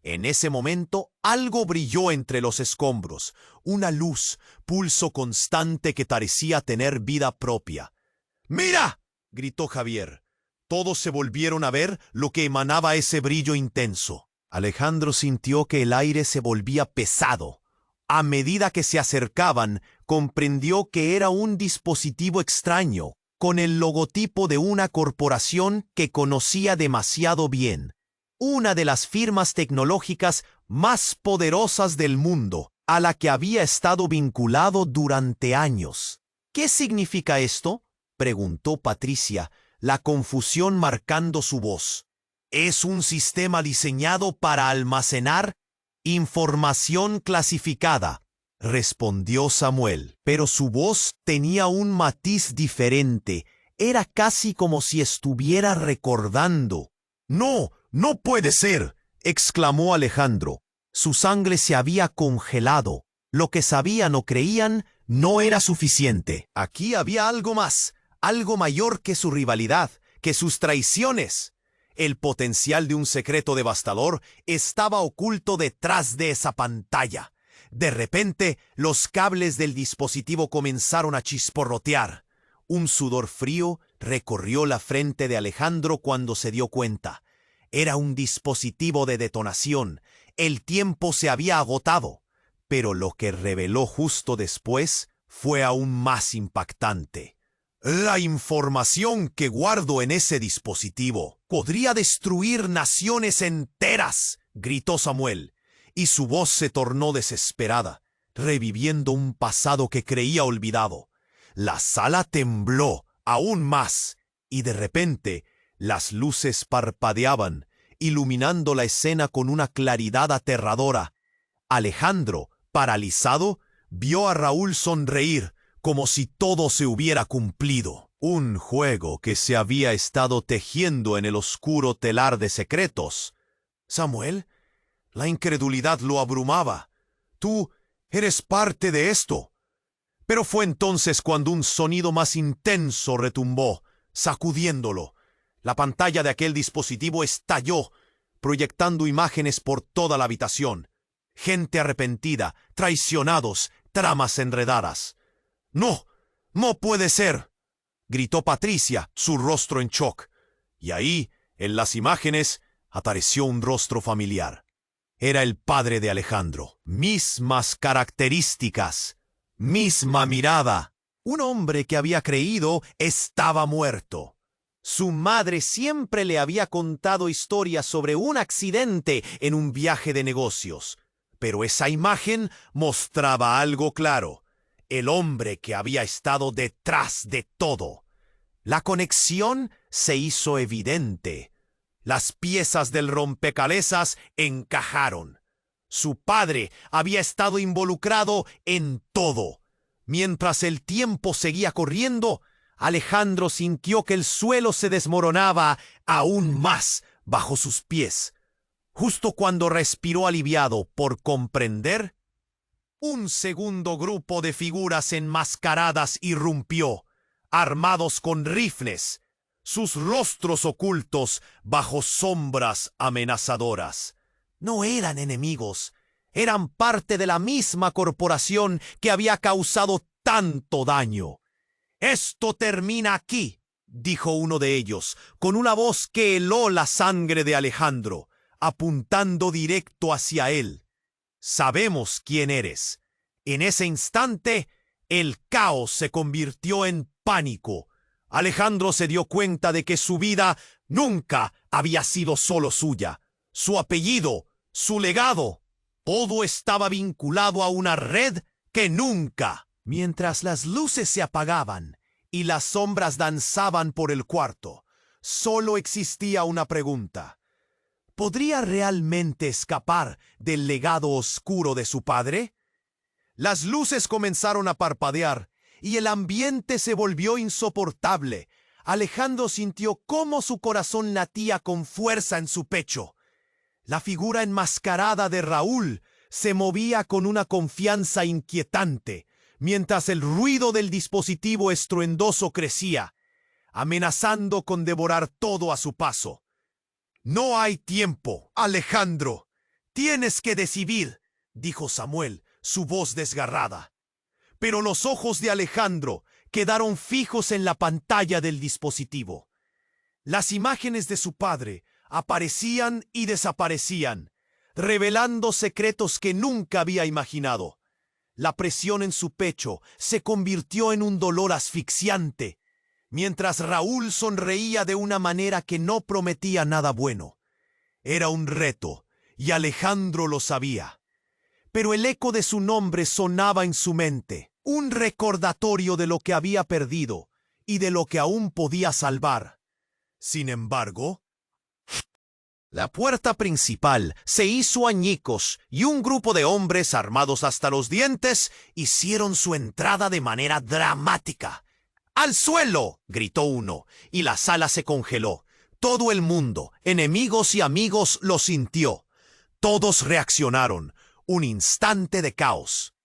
En ese momento, algo brilló entre los escombros, una luz, pulso constante que parecía tener vida propia. «¡Mira!», gritó Javier. Todos se volvieron a ver lo que emanaba ese brillo intenso. Alejandro sintió que el aire se volvía pesado. A medida que se acercaban, comprendió que era un dispositivo extraño, con el logotipo de una corporación que conocía demasiado bien. Una de las firmas tecnológicas más poderosas del mundo, a la que había estado vinculado durante años. «¿Qué significa esto?», preguntó Patricia, la confusión marcando su voz. «Es un sistema diseñado para almacenar información clasificada», respondió Samuel, pero su voz tenía un matiz diferente. Era casi como si estuviera recordando. «No, no puede ser», exclamó Alejandro. Su sangre se había congelado. Lo que sabían o creían no era suficiente. Aquí había algo más, algo mayor que su rivalidad, que sus traiciones. El potencial de un secreto devastador estaba oculto detrás de esa pantalla. De repente, los cables del dispositivo comenzaron a chisporrotear. Un sudor frío recorrió la frente de Alejandro cuando se dio cuenta. Era un dispositivo de detonación. El tiempo se había agotado. Pero lo que reveló justo después fue aún más impactante. La información que guardo en ese dispositivo podría destruir naciones enteras, gritó Samuel, y su voz se tornó desesperada, reviviendo un pasado que creía olvidado. La sala tembló aún más, y de repente las luces parpadeaban, iluminando la escena con una claridad aterradora. Alejandro, paralizado, vio a Raúl sonreír, como si todo se hubiera cumplido. Un juego que se había estado tejiendo en el oscuro telar de secretos. Samuel, la incredulidad lo abrumaba. Tú eres parte de esto. Pero fue entonces cuando un sonido más intenso retumbó, sacudiéndolo. La pantalla de aquel dispositivo estalló, proyectando imágenes por toda la habitación. Gente arrepentida, traicionados, tramas enredadas. «¡No! ¡No puede ser!», gritó Patricia, su rostro en shock. Y ahí, en las imágenes, apareció un rostro familiar. Era el padre de Alejandro. Mismas características, misma mirada. Un hombre que había creído estaba muerto. Su madre siempre le había contado historias sobre un accidente en un viaje de negocios. Pero esa imagen mostraba algo claro. El hombre que había estado detrás de todo. La conexión se hizo evidente. Las piezas del rompecabezas encajaron. Su padre había estado involucrado en todo. Mientras el tiempo seguía corriendo, Alejandro sintió que el suelo se desmoronaba aún más bajo sus pies. Justo cuando respiró aliviado por comprender, un segundo grupo de figuras enmascaradas irrumpió, armados con rifles, sus rostros ocultos bajo sombras amenazadoras. No eran enemigos, eran parte de la misma corporación que había causado tanto daño. «Esto termina aquí», dijo uno de ellos, con una voz que heló la sangre de Alejandro, apuntando directo hacia él. «Sabemos quién eres». En ese instante, el caos se convirtió en pánico. Alejandro se dio cuenta de que su vida nunca había sido solo suya. Su apellido, su legado, todo estaba vinculado a una red que nunca. Mientras las luces se apagaban y las sombras danzaban por el cuarto, solo existía una pregunta. ¿Podría realmente escapar del legado oscuro de su padre? Las luces comenzaron a parpadear y el ambiente se volvió insoportable. Alejandro sintió cómo su corazón latía con fuerza en su pecho. La figura enmascarada de Raúl se movía con una confianza inquietante, mientras el ruido del dispositivo estruendoso crecía, amenazando con devorar todo a su paso. «No hay tiempo, Alejandro. Tienes que decidir», dijo Samuel, su voz desgarrada. Pero los ojos de Alejandro quedaron fijos en la pantalla del dispositivo. Las imágenes de su padre aparecían y desaparecían, revelando secretos que nunca había imaginado. La presión en su pecho se convirtió en un dolor asfixiante, mientras Raúl sonreía de una manera que no prometía nada bueno. Era un reto, y Alejandro lo sabía. Pero el eco de su nombre sonaba en su mente, un recordatorio de lo que había perdido y de lo que aún podía salvar. Sin embargo, La puerta principal se hizo añicos y un grupo de hombres armados hasta los dientes hicieron su entrada de manera dramática. ¡Al suelo!, gritó uno, y la sala se congeló. Todo el mundo, enemigos y amigos, lo sintió. Todos reaccionaron. Un instante de caos.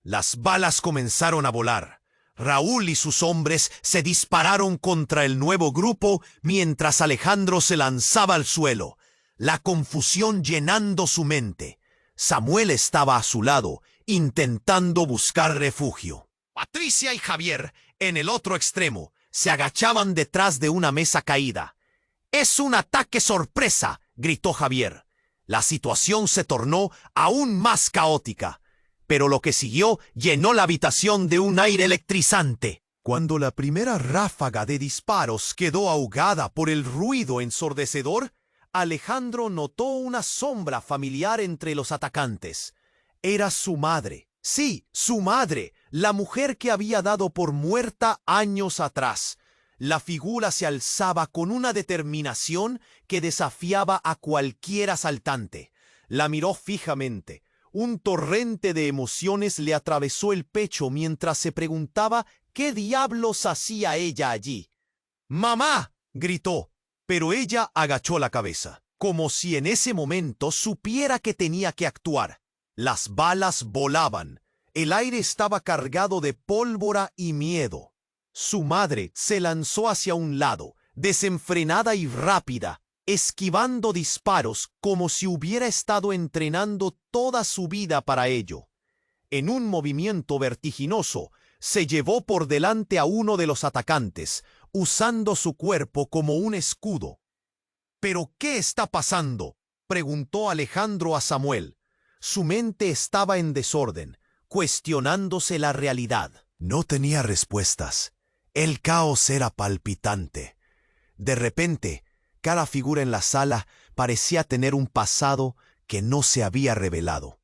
Las balas comenzaron a volar. Raúl y sus hombres se dispararon contra el nuevo grupo mientras Alejandro se lanzaba al suelo, la confusión llenando su mente. Samuel estaba a su lado, intentando buscar refugio. Patricia y Javier, en el otro extremo, se agachaban detrás de una mesa caída. «¡Es un ataque sorpresa!», gritó Javier. La situación se tornó aún más caótica, pero lo que siguió llenó la habitación de un aire electrizante. Cuando la primera ráfaga de disparos quedó ahogada por el ruido ensordecedor, Alejandro notó una sombra familiar entre los atacantes. Era su madre. Sí, su madre, la mujer que había dado por muerta años atrás. La figura se alzaba con una determinación que desafiaba a cualquier asaltante. La miró fijamente. Un torrente de emociones le atravesó el pecho mientras se preguntaba qué diablos hacía ella allí. «¡Mamá!», gritó, pero ella agachó la cabeza, como si en ese momento supiera que tenía que actuar. Las balas volaban. El aire estaba cargado de pólvora y miedo. Su madre se lanzó hacia un lado, desenfrenada y rápida, esquivando disparos como si hubiera estado entrenando toda su vida para ello. En un movimiento vertiginoso, se llevó por delante a uno de los atacantes, usando su cuerpo como un escudo. «¿Pero qué está pasando?», preguntó Alejandro a Samuel. Su mente estaba en desorden, cuestionándose la realidad. No tenía respuestas. El caos era palpitante. De repente, cada figura en la sala parecía tener un pasado que no se había revelado.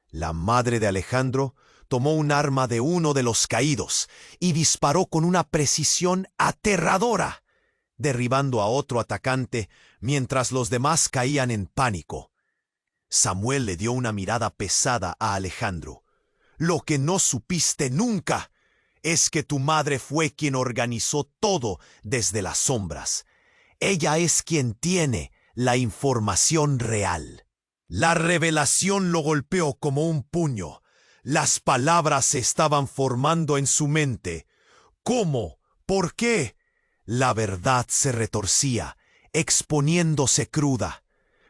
La madre de Alejandro tomó un arma de uno de los caídos y disparó con una precisión aterradora, derribando a otro atacante mientras los demás caían en pánico. Samuel le dio una mirada pesada a Alejandro. «Lo que no supiste nunca es que tu madre fue quien organizó todo desde las sombras. Ella es quien tiene la información real». La revelación lo golpeó como un puño. Las palabras se estaban formando en su mente. ¿Cómo? ¿Por qué? La verdad se retorcía, exponiéndose cruda.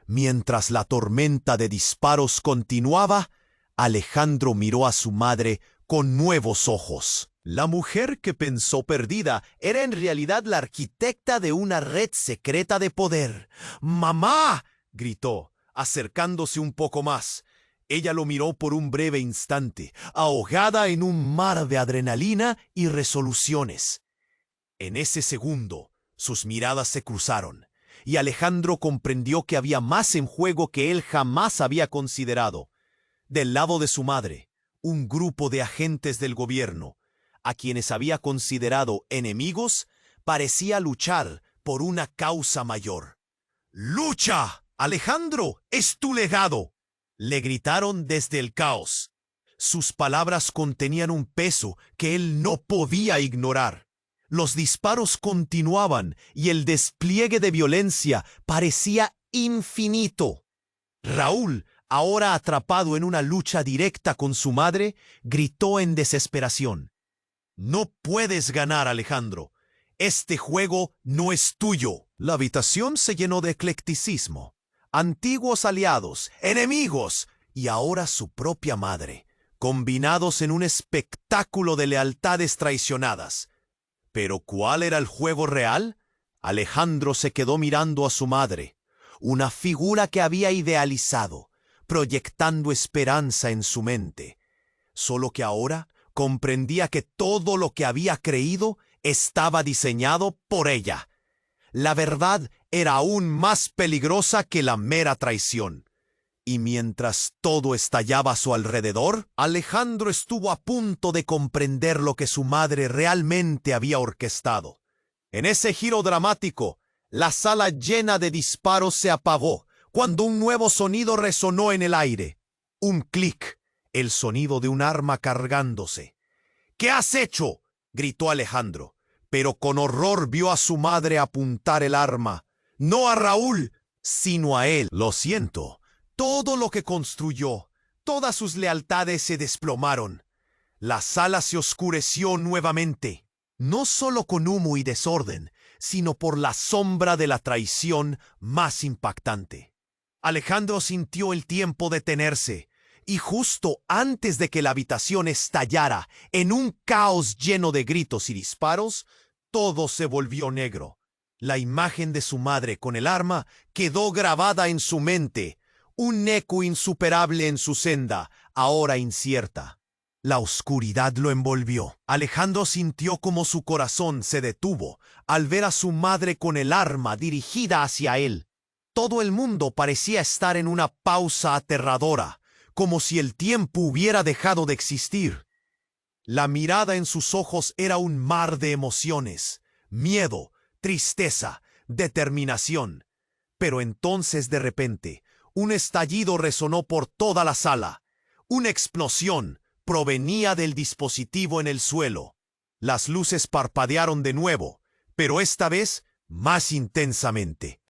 Mientras la tormenta de disparos continuaba, Alejandro miró a su madre con nuevos ojos. La mujer que pensó perdida era en realidad la arquitecta de una red secreta de poder. «¡Mamá!», gritó, acercándose un poco más. Ella lo miró por un breve instante, ahogada en un mar de adrenalina y resoluciones. En ese segundo, sus miradas se cruzaron, y Alejandro comprendió que había más en juego que él jamás había considerado. Del lado de su madre, un grupo de agentes del gobierno, a quienes había considerado enemigos, parecía luchar por una causa mayor. «¡Lucha, Alejandro! ¡Es tu legado!», le gritaron desde el caos. Sus palabras contenían un peso que él no podía ignorar. Los disparos continuaban y el despliegue de violencia parecía infinito. Raúl, ahora atrapado en una lucha directa con su madre, gritó en desesperación: «No puedes ganar, Alejandro. Este juego no es tuyo». La habitación se llenó de eclecticismo. Antiguos aliados, enemigos y ahora su propia madre, combinados en un espectáculo de lealtades traicionadas. ¿Pero cuál era el juego real? Alejandro se quedó mirando a su madre, una figura que había idealizado, proyectando esperanza en su mente. Solo que ahora comprendía que todo lo que había creído estaba diseñado por ella. La verdad era aún más peligrosa que la mera traición. Y mientras todo estallaba a su alrededor, Alejandro estuvo a punto de comprender lo que su madre realmente había orquestado. En ese giro dramático, La sala llena de disparos se apagó cuando un nuevo sonido resonó en el aire. Un clic, el sonido de un arma cargándose. ¿Qué has hecho?, gritó Alejandro, pero con horror vio a su madre apuntar el arma. No a Raúl, sino a él. Lo siento. Todo lo que construyó, todas sus lealtades se desplomaron. La sala se oscureció nuevamente, no solo con humo y desorden, sino por la sombra de la traición más impactante. Alejandro sintió el tiempo detenerse, y justo antes de que la habitación estallara en un caos lleno de gritos y disparos, todo se volvió negro. La imagen de su madre con el arma quedó grabada en su mente, un eco insuperable en su senda, ahora incierta. La oscuridad lo envolvió. Alejandro sintió como su corazón se detuvo al ver a su madre con el arma dirigida hacia él. Todo el mundo parecía estar en una pausa aterradora, como si el tiempo hubiera dejado de existir. La mirada en sus ojos era un mar de emociones, miedo, tristeza, determinación. Pero entonces, de repente, un estallido resonó por toda la sala. Una explosión provenía del dispositivo en el suelo. Las luces parpadearon de nuevo, pero esta vez más intensamente.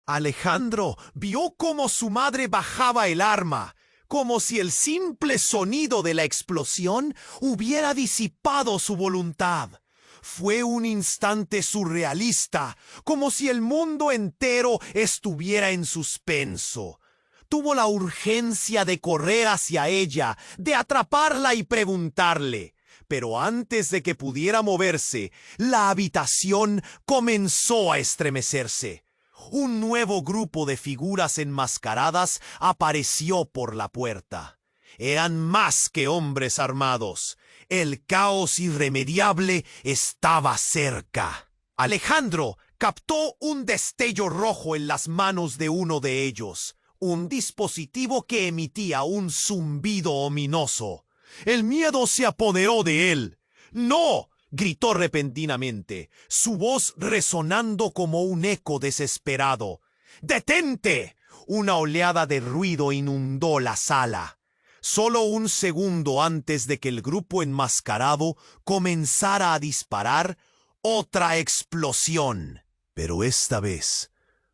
Alejandro vio cómo su madre bajaba el arma, como si el simple sonido de la explosión hubiera disipado su voluntad. Fue un instante surrealista, como si el mundo entero estuviera en suspenso. Tuvo la urgencia de correr hacia ella, de atraparla y preguntarle. Pero antes de que pudiera moverse, la habitación comenzó a estremecerse. Un nuevo grupo de figuras enmascaradas apareció por la puerta. Eran más que hombres armados. El caos irremediable estaba cerca. Alejandro captó un destello rojo en las manos de uno de ellos, un dispositivo que emitía un zumbido ominoso. El miedo se apoderó de él. ¡No!, gritó repentinamente, su voz resonando como un eco desesperado. ¡Detente! Una oleada de ruido inundó la sala. Solo un segundo antes de que el grupo enmascarado comenzara a disparar, otra explosión. Pero esta vez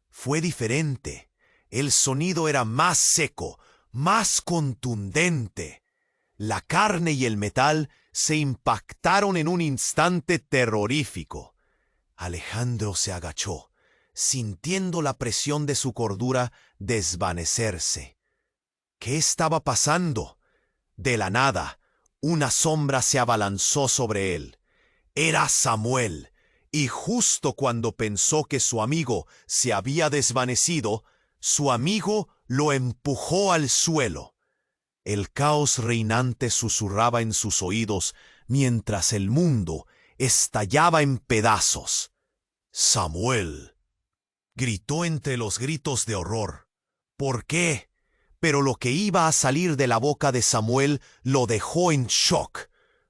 fue diferente. El sonido era más seco, más contundente. La carne y el metal se impactaron en un instante terrorífico. Alejandro se agachó, sintiendo la presión de su cordura desvanecerse. ¿Qué estaba pasando? De la nada, una sombra se abalanzó sobre él. Era Samuel, y justo cuando pensó que su amigo se había desvanecido, su amigo lo empujó al suelo. El caos reinante susurraba en sus oídos mientras el mundo estallaba en pedazos. «Samuel», gritó entre los gritos de horror. «¿Por qué?». Pero lo que iba a salir de la boca de Samuel lo dejó en shock.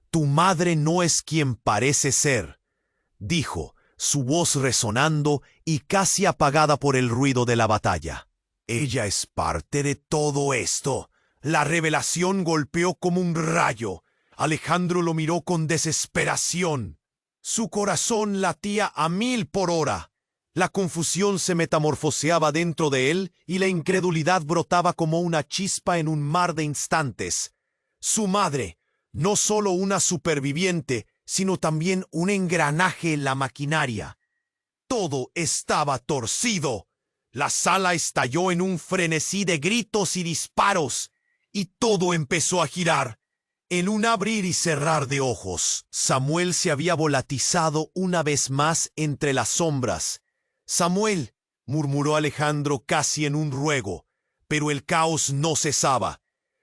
«Tu madre no es quien parece ser», dijo, su voz resonando y casi apagada por el ruido de la batalla. «Ella es parte de todo esto». La revelación golpeó como un rayo. Alejandro lo miró con desesperación. Su corazón latía a 1000 por hora. La confusión se metamorfoseaba dentro de él y la incredulidad brotaba como una chispa en un mar de instantes. Su madre, no solo una superviviente, sino también un engranaje en la maquinaria. Todo estaba torcido. La sala estalló en un frenesí de gritos y disparos. Y todo empezó a girar. En un abrir y cerrar de ojos, Samuel se había volatizado una vez más entre las sombras. «Samuel», murmuró Alejandro casi en un ruego, pero el caos no cesaba.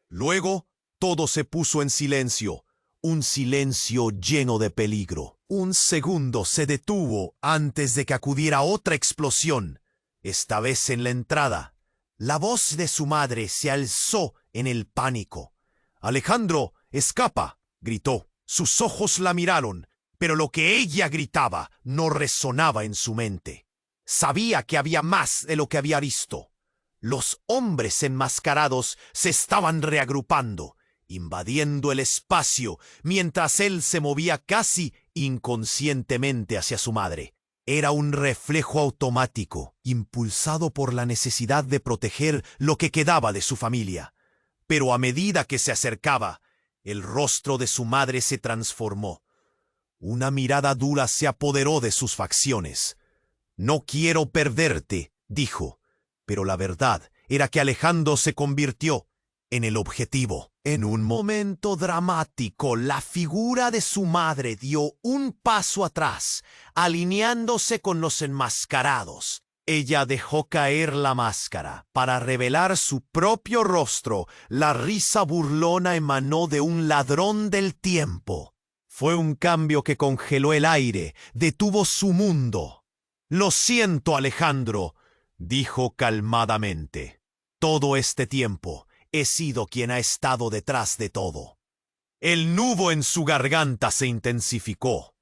Luego, todo se puso en silencio, un silencio lleno de peligro. Un segundo se detuvo antes de que acudiera otra explosión, esta vez en la entrada. La voz de su madre se alzó en el pánico. «Alejandro, escapa», gritó. Sus ojos la miraron, pero lo que ella gritaba no resonaba en su mente. Sabía que había más de lo que había visto. Los hombres enmascarados se estaban reagrupando, invadiendo el espacio, mientras él se movía casi inconscientemente hacia su madre. Era un reflejo automático, impulsado por la necesidad de proteger lo que quedaba de su familia. Pero a medida que se acercaba, el rostro de su madre se transformó. Una mirada dura se apoderó de sus facciones. «No quiero perderte», dijo, pero la verdad era que Alejandro se convirtió en el objetivo. En un momento dramático, la figura de su madre dio un paso atrás, alineándose con los enmascarados. Ella dejó caer la máscara para revelar su propio rostro. La risa burlona emanó de un ladrón del tiempo. Fue un cambio que congeló el aire, detuvo su mundo. «Lo siento, Alejandro», dijo calmadamente. «Todo este tiempo he sido quien ha estado detrás de todo». El nudo en su garganta se intensificó.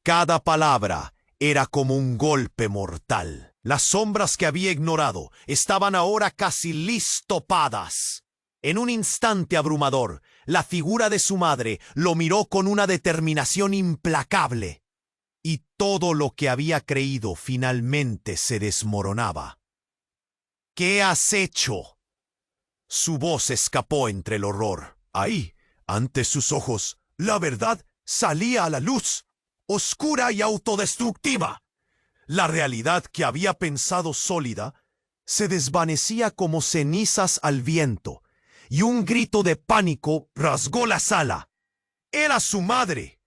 Cada palabra era como un golpe mortal. Las sombras que había ignorado estaban ahora casi listopadas. En un instante abrumador, la figura de su madre lo miró con una determinación implacable. Y todo lo que había creído finalmente se desmoronaba. «¿Qué has hecho?». Su voz escapó entre el horror. Ahí, ante sus ojos, la verdad salía a la luz, oscura y autodestructiva. La realidad que había pensado sólida se desvanecía como cenizas al viento, y un grito de pánico rasgó la sala. Era su madre.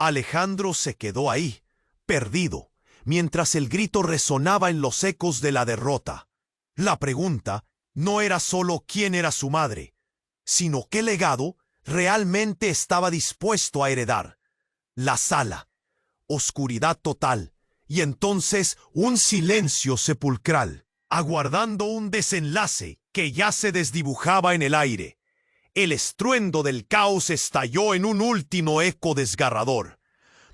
Alejandro se quedó ahí, perdido, mientras el grito resonaba en los ecos de la derrota. La pregunta no era solo quién era su madre, sino qué legado realmente estaba dispuesto a heredar. La sala, oscuridad total, y entonces un silencio sepulcral, aguardando un desenlace que ya se desdibujaba en el aire. El estruendo del caos estalló en un último eco desgarrador.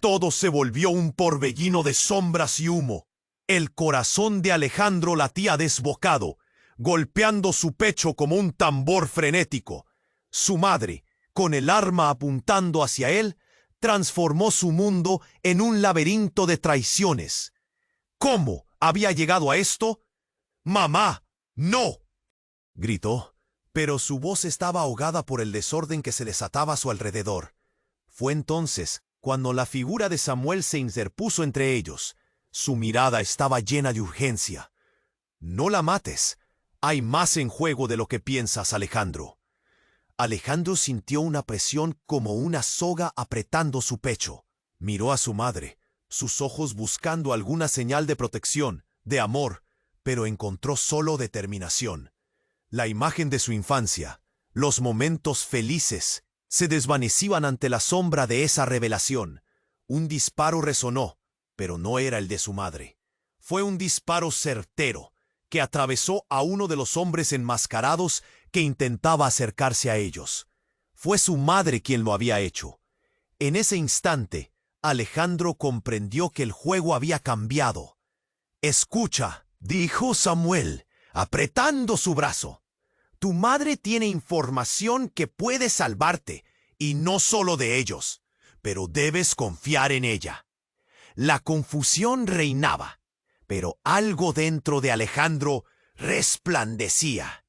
Todo se volvió un torbellino de sombras y humo. El corazón de Alejandro latía desbocado, golpeando su pecho como un tambor frenético. Su madre, con el arma apuntando hacia él, transformó su mundo en un laberinto de traiciones. ¿Cómo había llegado a esto? «¡Mamá, no!», gritó. Pero su voz estaba ahogada por el desorden que se desataba a su alrededor. Fue entonces cuando la figura de Samuel se interpuso entre ellos. Su mirada estaba llena de urgencia. «No la mates. Hay más en juego de lo que piensas, Alejandro». Alejandro sintió una presión como una soga apretando su pecho. Miró a su madre, sus ojos buscando alguna señal de protección, de amor, pero encontró solo determinación. La imagen de su infancia, los momentos felices, se desvanecían ante la sombra de esa revelación. Un disparo resonó, pero no era el de su madre. Fue un disparo certero, que atravesó a uno de los hombres enmascarados que intentaba acercarse a ellos. Fue su madre quien lo había hecho. En ese instante, Alejandro comprendió que el juego había cambiado. «Escucha», dijo Samuel, apretando su brazo. «Tu madre tiene información que puede salvarte, y no solo de ellos, pero debes confiar en ella». La confusión reinaba, pero algo dentro de Alejandro resplandecía.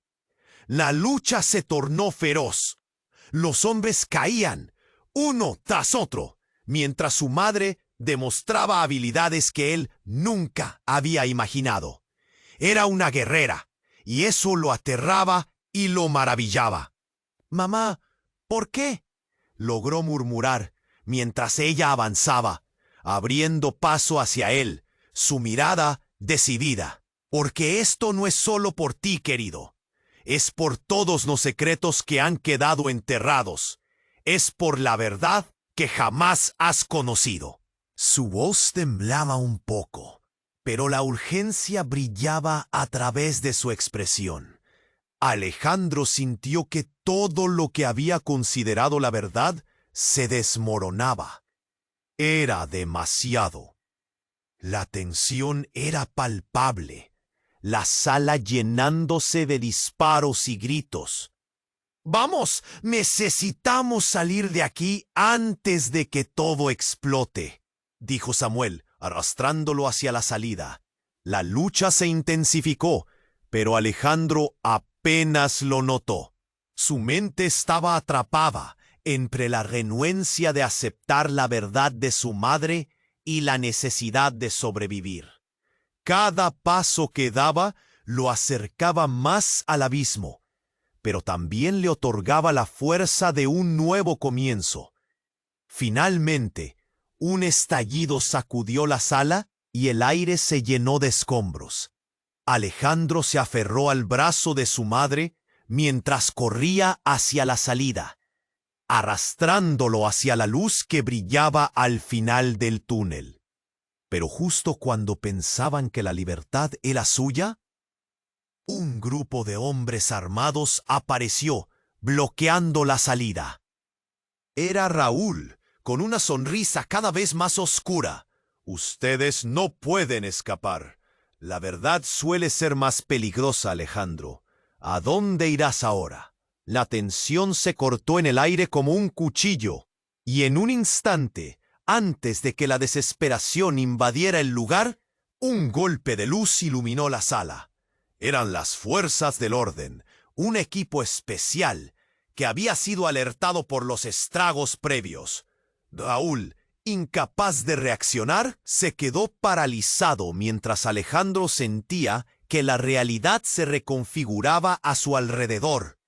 La lucha se tornó feroz. Los hombres caían, uno tras otro, mientras su madre demostraba habilidades que él nunca había imaginado. Era una guerrera, y eso lo aterraba y lo maravillaba. «Mamá, ¿por qué?», logró murmurar mientras ella avanzaba, abriendo paso hacia él, su mirada decidida. «Porque esto no es solo por ti, querido. Es por todos los secretos que han quedado enterrados. Es por la verdad que jamás has conocido». Su voz temblaba un poco, pero la urgencia brillaba a través de su expresión. Alejandro sintió que todo lo que había considerado la verdad se desmoronaba. Era demasiado. La tensión era palpable, la sala llenándose de disparos y gritos. «Vamos, necesitamos salir de aquí antes de que todo explote», dijo Samuel, arrastrándolo hacia la salida. La lucha se intensificó, pero Alejandro apenas lo notó. Su mente estaba atrapada entre la renuencia de aceptar la verdad de su madre y la necesidad de sobrevivir. Cada paso que daba lo acercaba más al abismo, pero también le otorgaba la fuerza de un nuevo comienzo. Finalmente, un estallido sacudió la sala y el aire se llenó de escombros. Alejandro se aferró al brazo de su madre mientras corría hacia la salida, arrastrándolo hacia la luz que brillaba al final del túnel. Pero justo cuando pensaban que la libertad era suya, un grupo de hombres armados apareció, bloqueando la salida. Era Raúl, con una sonrisa cada vez más oscura. «Ustedes no pueden escapar. La verdad suele ser más peligrosa, Alejandro. ¿A dónde irás ahora?» La tensión se cortó en el aire como un cuchillo, y en un instante, antes de que la desesperación invadiera el lugar, un golpe de luz iluminó la sala. Eran las fuerzas del orden, un equipo especial que había sido alertado por los estragos previos. Raúl, incapaz de reaccionar, se quedó paralizado mientras Alejandro sentía que la realidad se reconfiguraba a su alrededor.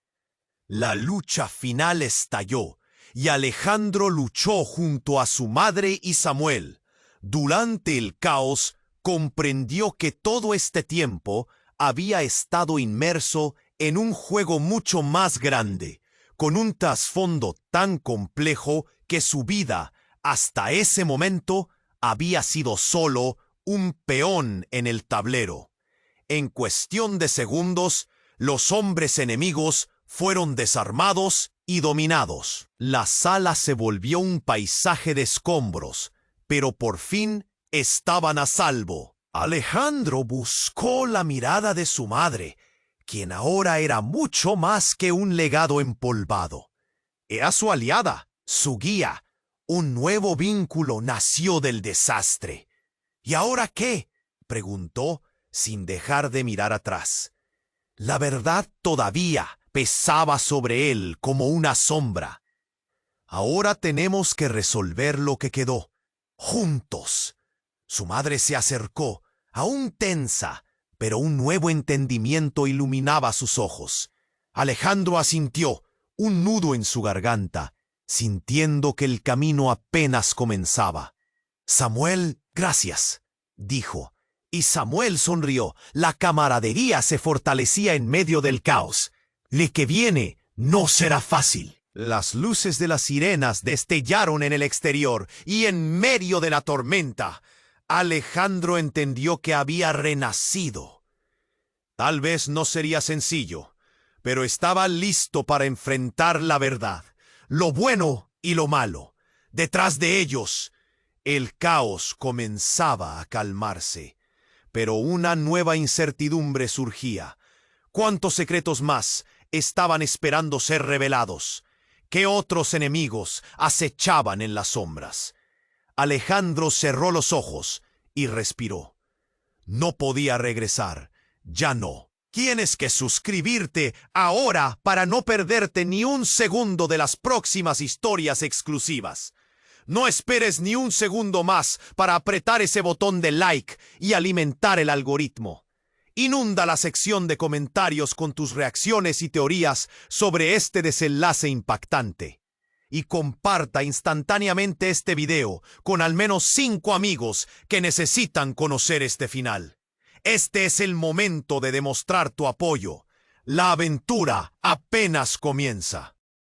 La lucha final estalló, y Alejandro luchó junto a su madre y Samuel. Durante el caos, comprendió que todo este tiempo había estado inmerso en un juego mucho más grande, con un trasfondo tan complejo que su vida, hasta ese momento, había sido solo un peón en el tablero. En cuestión de segundos, los hombres enemigos fueron desarmados y dominados. La sala se volvió un paisaje de escombros, pero por fin estaban a salvo. Alejandro buscó la mirada de su madre, quien ahora era mucho más que un legado empolvado. Era su aliada, su guía. Un nuevo vínculo nació del desastre. ¿Y ahora qué?, preguntó, sin dejar de mirar atrás. La verdad todavía pesaba sobre él como una sombra. Ahora tenemos que resolver lo que quedó, juntos. Su madre se acercó, aún tensa, pero un nuevo entendimiento iluminaba sus ojos. Alejandro asintió, un nudo en su garganta, sintiendo que el camino apenas comenzaba. «Samuel, gracias», dijo. Y Samuel sonrió. La camaradería se fortalecía en medio del caos. «Lo que viene no será fácil». Las luces de las sirenas destellaron en el exterior, y en medio de la tormenta, Alejandro entendió que había renacido. Tal vez no sería sencillo, pero estaba listo para enfrentar la verdad, lo bueno y lo malo. Detrás de ellos, el caos comenzaba a calmarse, pero una nueva incertidumbre surgía. ¿Cuántos secretos más estaban esperando ser revelados? ¿Qué otros enemigos acechaban en las sombras? Alejandro cerró los ojos y respiró. No podía regresar, ya no. Tienes que suscribirte ahora para no perderte ni un segundo de las próximas historias exclusivas. No esperes ni un segundo más para apretar ese botón de like y alimentar el algoritmo. Inunda la sección de comentarios con tus reacciones y teorías sobre este desenlace impactante. Y comparta instantáneamente este video con al menos 5 amigos que necesitan conocer este final. Este es el momento de demostrar tu apoyo. La aventura apenas comienza.